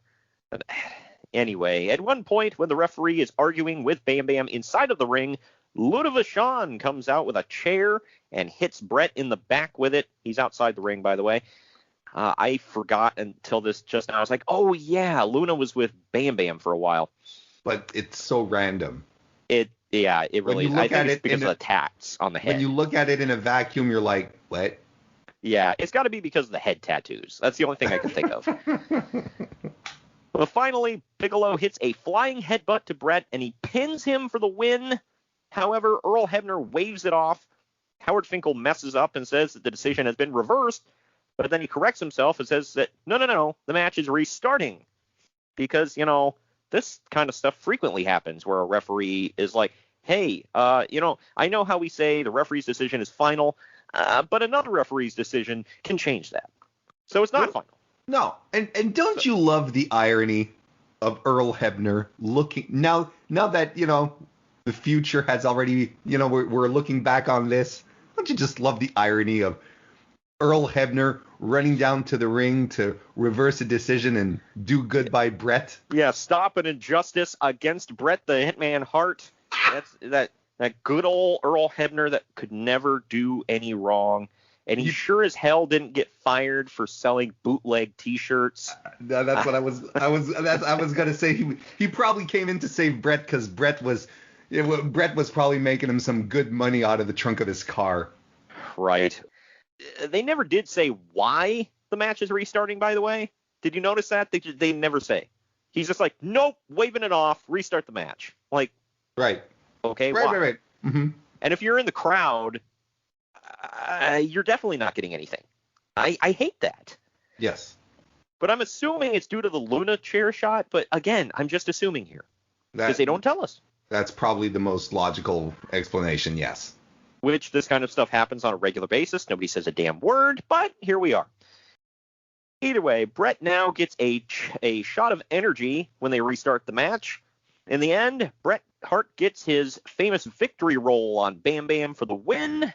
Anyway, at one point when the referee is arguing with Bam Bam inside of the ring, Ludovic Shawn comes out with a chair and hits Bret in the back with it. He's outside the ring, by the way. I forgot until this just now. I was like, oh, yeah, Luna was with Bam Bam for a while. But it's so random. It really is. I think it's because of the tats on the head. When you look at it in a vacuum, you're like, what? Yeah, it's got to be because of the head tattoos. That's the only thing I can think of. Well, finally, Bigelow hits a flying headbutt to Bret, and he pins him for the win. However, Earl Hebner waves it off. Howard Finkel messes up and says that the decision has been reversed, but then he corrects himself and says that, no, the match is restarting. Because, this kind of stuff frequently happens where a referee is like, hey, I know how we say the referee's decision is final, but another referee's decision can change that. So it's not final. No, and don't you love the irony of Earl Hebner looking, now that, the future has already, we're looking back on this. Don't you just love the irony of Earl Hebner running down to the ring to reverse a decision and do good by Bret? Yeah, stop an injustice against Bret the Hitman Hart. That's that good old Earl Hebner that could never do any wrong. And he sure as hell didn't get fired for selling bootleg T-shirts. That's what I was gonna say. He probably came in to save Bret because Bret was probably making him some good money out of the trunk of his car. Right. They never did say why the match is restarting, by the way. Did you notice that? They never say. He's just like, nope, waving it off, restart the match. Like, right. Okay, right, why? Right. Mm-hmm. And if you're in the crowd, you're definitely not getting anything. I hate that. Yes. But I'm assuming it's due to the Luna chair shot. But again, I'm just assuming here because they don't tell us. That's probably the most logical explanation, yes. Which this kind of stuff happens on a regular basis. Nobody says a damn word, but here we are. Either way, Bret now gets a shot of energy when they restart the match. In the end, Bret Hart gets his famous victory roll on Bam Bam for the win.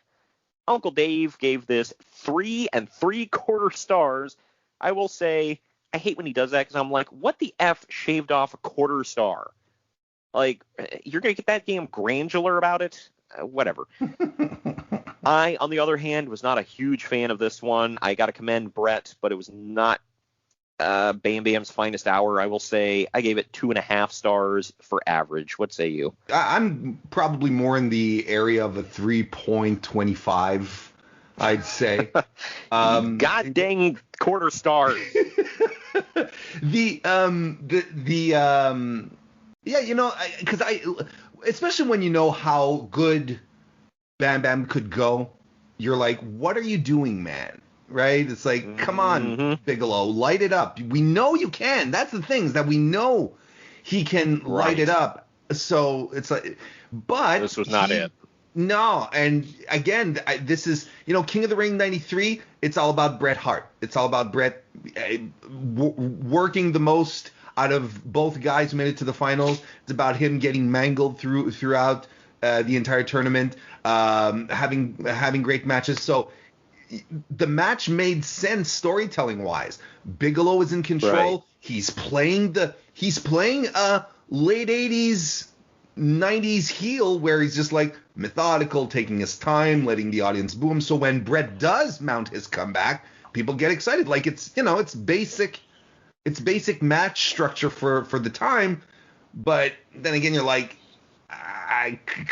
Uncle Dave gave this 3 3/4 stars. I will say, I hate when he does that because I'm like, what the F shaved off a quarter star? Like, you're going to get that damn granular about it? Whatever. I, on the other hand, was not a huge fan of this one. I got to commend Bret, but it was not Bam Bam's finest hour. I will say I gave it 2.5 stars for average. What say you? I'm probably more in the area of a 3.25, I'd say. God dang quarter stars. Yeah, you know, because especially when you know how good Bam Bam could go, you're like, what are you doing, man? Right? It's like, come on, Bigelow, light it up. We know you can. That's the thing, is that we know he can light it up. So it's like, but this was not it. No, and again, this is, you know, King of the Ring 93, it's all about Bret Hart. It's all about Bret working the most out of both guys who made it to the finals. It's about him getting mangled throughout the entire tournament, having great matches. So the match made sense storytelling wise. Bigelow is in control. Right. He's playing late 80s, 90s heel where he's just like methodical, taking his time, letting the audience boo him. So when Bret does mount his comeback, people get excited. Like, it's, you know, it's basic match structure for the time. But then again, you're like,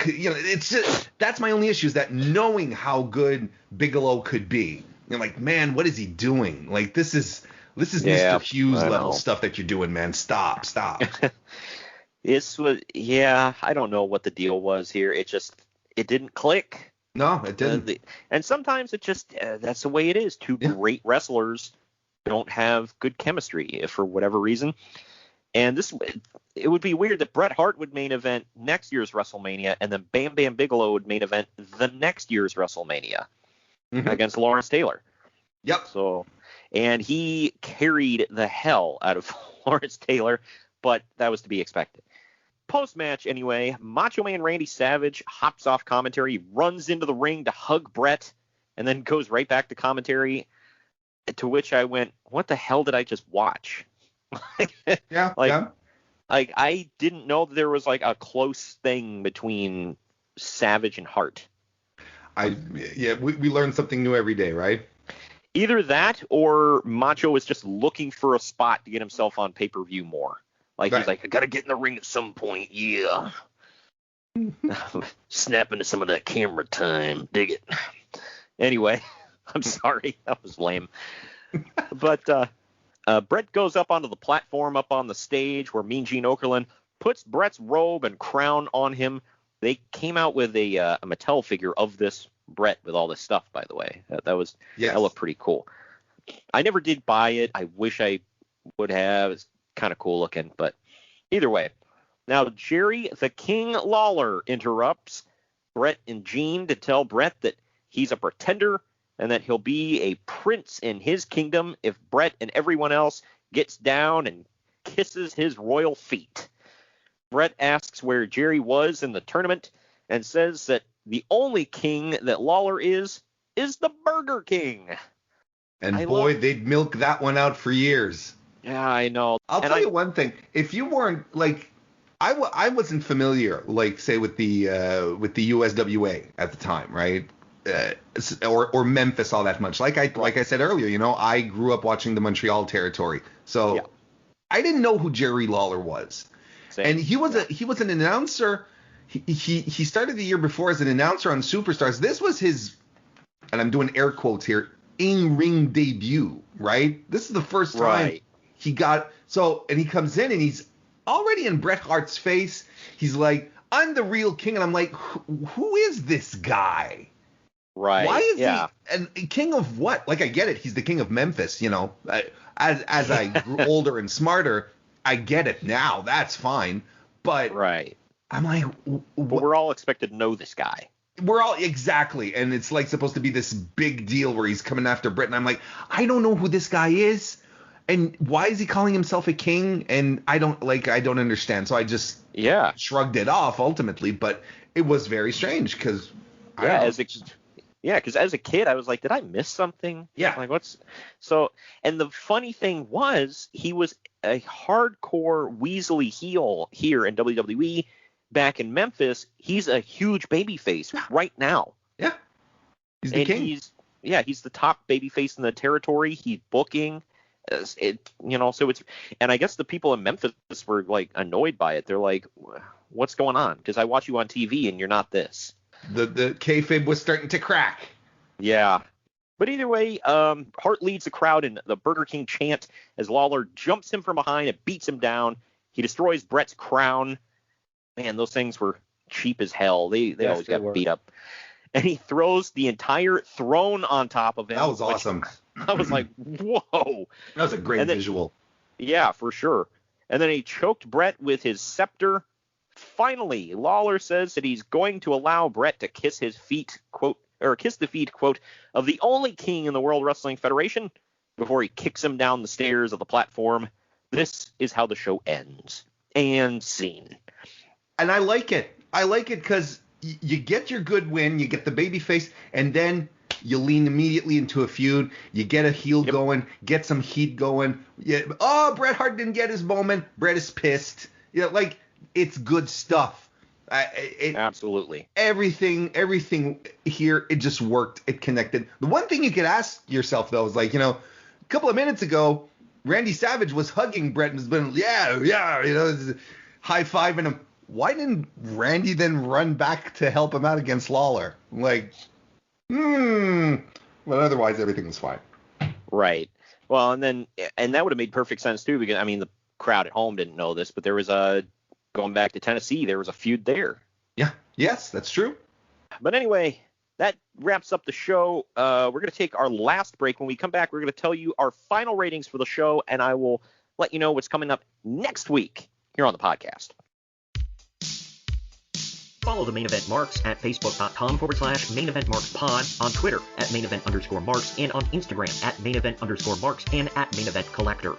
it's just, that's my only issue, is that knowing how good Bigelow could be, you're like, man, what is he doing? Like, this is Mr. Hughes level stuff that you're doing, man. Stop. This was, I don't know what the deal was here. It didn't click. No, it didn't. And sometimes it just, that's the way it is. Two great wrestlers don't have good chemistry for whatever reason. And it would be weird that Bret Hart would main event next year's WrestleMania, and then Bam Bam Bigelow would main event the next year's WrestleMania against Lawrence Taylor. Yep. So, and he carried the hell out of Lawrence Taylor, but that was to be expected. Post-match, anyway, Macho Man Randy Savage hops off commentary, runs into the ring to hug Bret, and then goes right back to commentary, to which I went, what the hell did I just watch? Like, I didn't know that there was like a close thing between Savage and Hart. We learn something new every day, right? Either that, or Macho is just looking for a spot to get himself on pay-per-view more. Like, he's like, I gotta get in the ring at some point, yeah. Snap into some of that camera time, dig it. Anyway, I'm sorry, that was lame. But Bret goes up onto the platform up on the stage where Mean Gene Okerlund puts Bret's robe and crown on him. They came out with a Mattel figure of this Bret with all this stuff, by the way. That looked pretty cool. I never did buy it. I wish I would have. It's kind of cool looking, but either way. Now, Jerry the King Lawler interrupts Bret and Gene to tell Bret that he's a pretender and that he'll be a prince in his kingdom if Bret and everyone else gets down and kisses his royal feet. Bret asks where Jerry was in the tournament and says that the only king that Lawler is the Burger King. And they'd milk that one out for years. Yeah, I know. I'll tell you one thing. If you weren't, like, I wasn't familiar, like, say, with the USWA at the time, right? Or Memphis all that much. Like I said earlier, you know, I grew up watching the Montreal territory, so I didn't know who Jerry Lawler was. Same. And he was an announcer. He started the year before as an announcer on Superstars. This was his, and I'm doing air quotes here, in-ring debut, right? This is the first time he got and he comes in and he's already in Bret Hart's face. He's like, I'm the real king, and I'm like, who is this guy? Right. Why is he and king of what? Like, I get it. He's the king of Memphis, you know. As I grew older and smarter, I get it now. That's fine. But I'm like, but we're all expected to know this guy. We're all exactly, and it's like supposed to be this big deal where he's coming after Bret, and I'm like, I don't know who this guy is, and why is he calling himself a king? And I don't understand. So I just shrugged it off ultimately, but it was very strange because Yeah, because as a kid, I was like, did I miss something? Yeah. Like, what's so? And the funny thing was, he was a hardcore Weasley heel here in WWE. Back in Memphis, he's a huge babyface right now. Yeah. He's the king. He's the top babyface in the territory. He's booking. So it's, and I guess the people in Memphis were like annoyed by it. They're like, what's going on? Because I watch you on TV and you're not this. The kayfabe was starting to crack. Yeah. But either way, Hart leads the crowd in the Burger King chant as Lawler jumps him from behind and beats him down. He destroys Bret's crown. Man, those things were cheap as hell. They always got beat up. And he throws the entire throne on top of him. That was awesome. I was like, whoa. That was a great visual. Yeah, for sure. And then he choked Bret with his scepter. Finally, Lawler says that he's going to allow Bret to kiss his feet, kiss the feet, of the only king in the World Wrestling Federation before he kicks him down the stairs of the platform. This is how the show ends. And scene. And I like it. I like it because you get your good win, you get the baby face, and then you lean immediately into a feud. You get a heel going, get some heat going. Bret Hart didn't get his moment. Bret is pissed. It's good stuff. Absolutely. Everything here, it just worked. It connected. The one thing you could ask yourself, though, is a couple of minutes ago, Randy Savage was hugging Bret and has been, high-fiving him. Why didn't Randy then run back to help him out against Lawler? But otherwise everything was fine. Right. Well, and that would have made perfect sense too, because the crowd at home didn't know this, but there was going back to Tennessee, there was a feud there. Yeah. Yes, that's true. But anyway, that wraps up the show. We're going to take our last break. When we come back, we're going to tell you our final ratings for the show, and I will let you know what's coming up next week here on the podcast. Follow the Main Event Marks at Facebook.com/Main Event Marks Pod, on Twitter at Main Event _Marks, and on Instagram at Main Event _Marks and at Main Event Collector.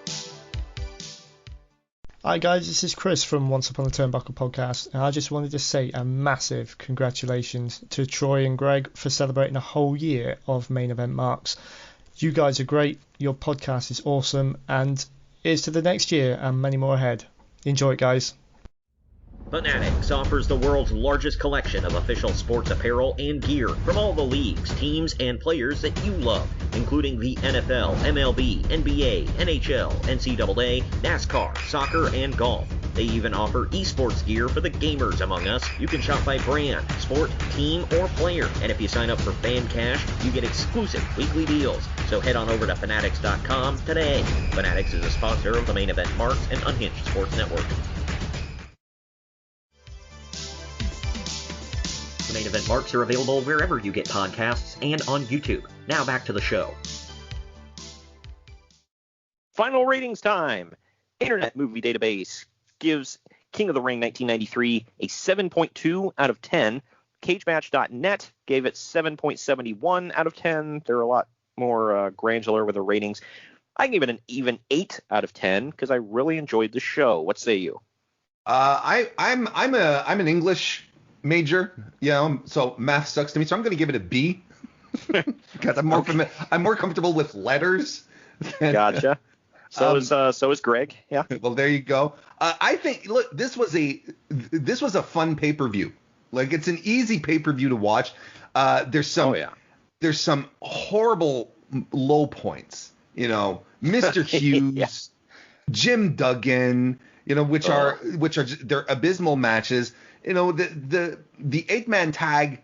Hi guys, this is Chris from Once Upon a Turnbuckle podcast, and I just wanted to say a massive congratulations to Troy and Greg for celebrating a whole year of Main Event Marks. You guys are great, your podcast is awesome, and here's to the next year and many more ahead. Enjoy it, guys. FANATICS offers the world's largest collection of official sports apparel and gear from all the leagues, teams, and players that you love, including the NFL, MLB, NBA, NHL, NCAA, NASCAR, soccer, and golf. They even offer esports gear for the gamers among us. You can shop by brand, sport, team, or player. And if you sign up for Fan Cash, you get exclusive weekly deals. So head on over to Fanatics.com today. Fanatics is a sponsor of the Main Event Marks and Unhinged Sports Network. The Main Event Marks are available wherever you get podcasts and on YouTube. Now back to the show. Final ratings time. Internet Movie Database gives King of the Ring 1993 a 7.2 out of 10. CageMatch.net gave it 7.71 out of 10. They're a lot more granular with the ratings. I give it an even 8 out of 10 because I really enjoyed the show. What say you? I'm an English major, so math sucks to me, so I'm going to give it a B because I'm more comfortable with letters. Gotcha. So is Greg. Yeah. Well, there you go. I think this was a fun pay-per-view. It's an easy pay-per-view to watch. There's some horrible low points. Mr. Hughes, yeah. Jim Duggan, which are they're abysmal matches. The 8-man tag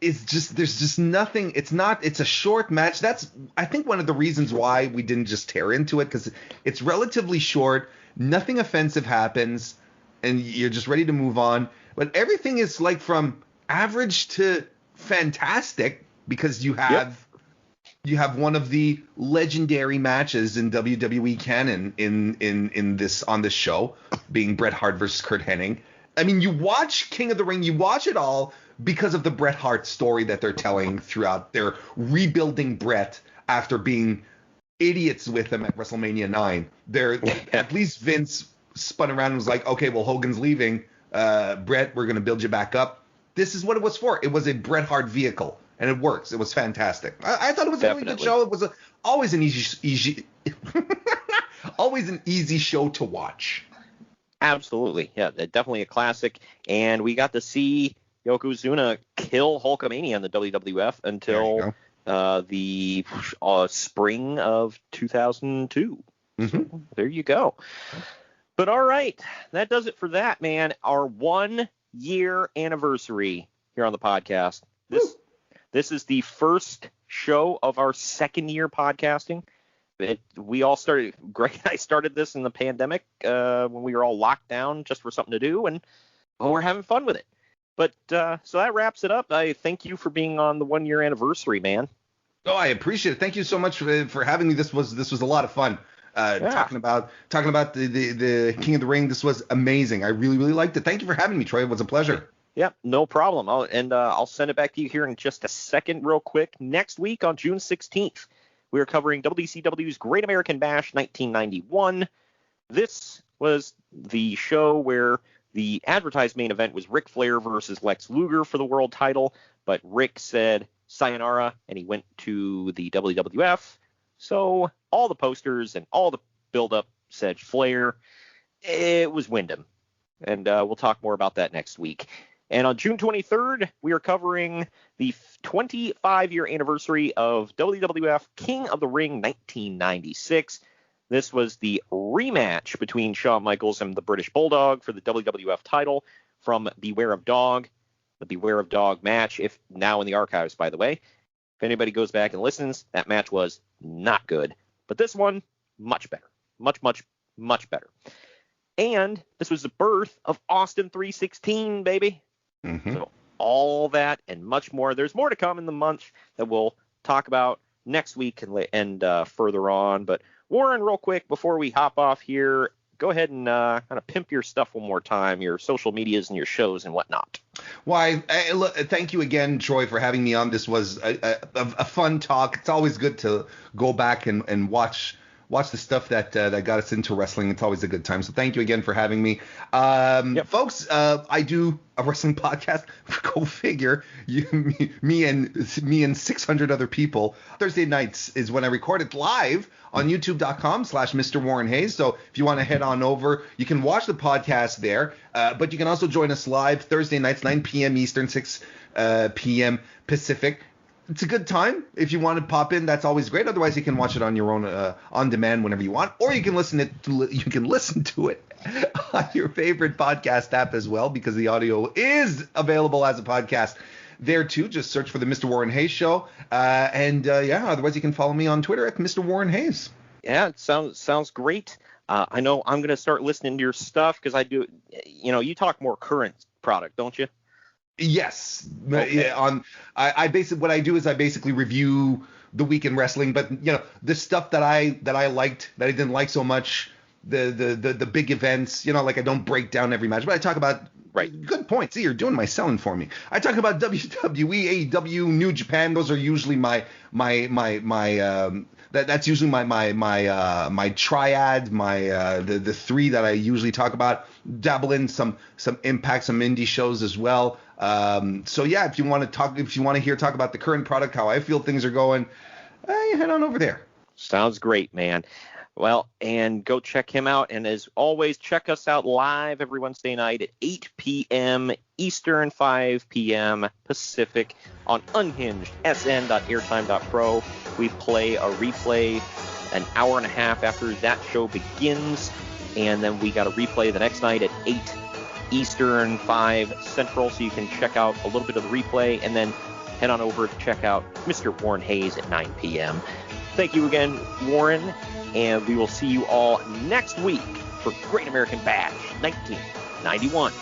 is there's just nothing. It's a short match. That's, I think, one of the reasons why we didn't just tear into it, because it's relatively short. Nothing offensive happens, and you're just ready to move on. But everything is from average to fantastic, because you have one of the legendary matches in WWE canon on this show, being Bret Hart versus Curt Henning. I mean, you watch King of the Ring, you watch it all because of the Bret Hart story that they're telling throughout. They're rebuilding Bret after being idiots with him at WrestleMania 9. At least Vince spun around and was like, okay, well, Hogan's leaving. Bret, we're going to build you back up. This is what it was for. It was a Bret Hart vehicle. and it works. It was fantastic. I thought it was a really good show. It was always an easy always an easy show to watch. Absolutely. Yeah, definitely a classic. And we got to see Yokozuna kill Hulkamania in the WWF until the spring of 2002. Mm-hmm. So there you go. But all right, that does it for that, man. Our 1 year anniversary here on the podcast. This is the first show of our 2nd year podcasting. We all started, Greg and I started this in the pandemic when we were all locked down just for something to do, and we're having fun with it. But so that wraps it up. I thank you for being on the 1 year anniversary, man. Oh, I appreciate it. Thank you so much for having me. This was a lot of fun. Talking about the King of the Ring. This was amazing. I really, really liked it. Thank you for having me, Troy. It was a pleasure. Yeah, no problem. I'll send it back to you here in just a second real quick. Next week on June 16th, we are covering WCW's Great American Bash 1991. This was the show where the advertised main event was Ric Flair versus Lex Luger for the world title, but Ric said sayonara, and he went to the WWF. So all the posters and all the build-up said Flair. It was Wyndham. And we'll talk more about that next week. And on June 23rd, we are covering the 25-year anniversary of WWF King of the Ring 1996. This was the rematch between Shawn Michaels and the British Bulldog for the WWF title from Beware of Dog. The Beware of Dog match, if now in the archives, by the way. If anybody goes back and listens, that match was not good. But this one, much better. Much, much, much better. And this was the birth of Austin 316, baby. Mm-hmm. So all that and much more. There's more to come in the month that we'll talk about next week and further on. But Warren, real quick, before we hop off here, go ahead and kind of pimp your stuff one more time, your social medias and your shows and whatnot. Why, thank you again, Troy, for having me on. This was a fun talk. It's always good to go back and watch the stuff that got us into wrestling. It's always a good time. So thank you again for having me. Folks, I do a wrestling podcast. Go figure. Me and 600 other people. Thursday nights is when I record it live on youtube.com/Mr. Warren Hayes. So if you want to head on over, you can watch the podcast there. But you can also join us live Thursday nights, 9 p.m. Eastern, 6 p.m. Pacific. It's a good time. If you want to pop in, that's always great. Otherwise, you can watch it on your own on demand whenever you want, or you can listen to it on your favorite podcast app as well, because the audio is available as a podcast there too. Just search for the Mr. Warren Hayes Show, otherwise you can follow me on Twitter at Mr. Warren Hayes. Yeah, it sounds great. I know I'm gonna start listening to your stuff because I do. You talk more current product, don't you? Yes. Okay. I basically what I do is I basically review the week in wrestling, but the stuff that I liked, that I didn't like so much, the big events, like I don't break down every match, but I talk about good point. See, you're doing my selling for me. I talk about WWE, AEW, New Japan. Those are usually that's usually my triad, the three that I usually talk about. Dabble in some Impact, some indie shows as well. If you want to hear talk about the current product, how I feel things are going, you head on over there. Sounds great, man. Well, and go check him out. And as always, check us out live every Wednesday night at 8 p.m. Eastern, 5 p.m. Pacific on Unhinged, sn.airtime.pro. We play a replay an hour and a half after that show begins. And then we got a replay the next night at 8 Eastern, 5 Central. So you can check out a little bit of the replay and then head on over to check out Mr. Warren Hayes at 9 p.m. Thank you again, Warren. And we will see you all next week for Great American Bash 1991.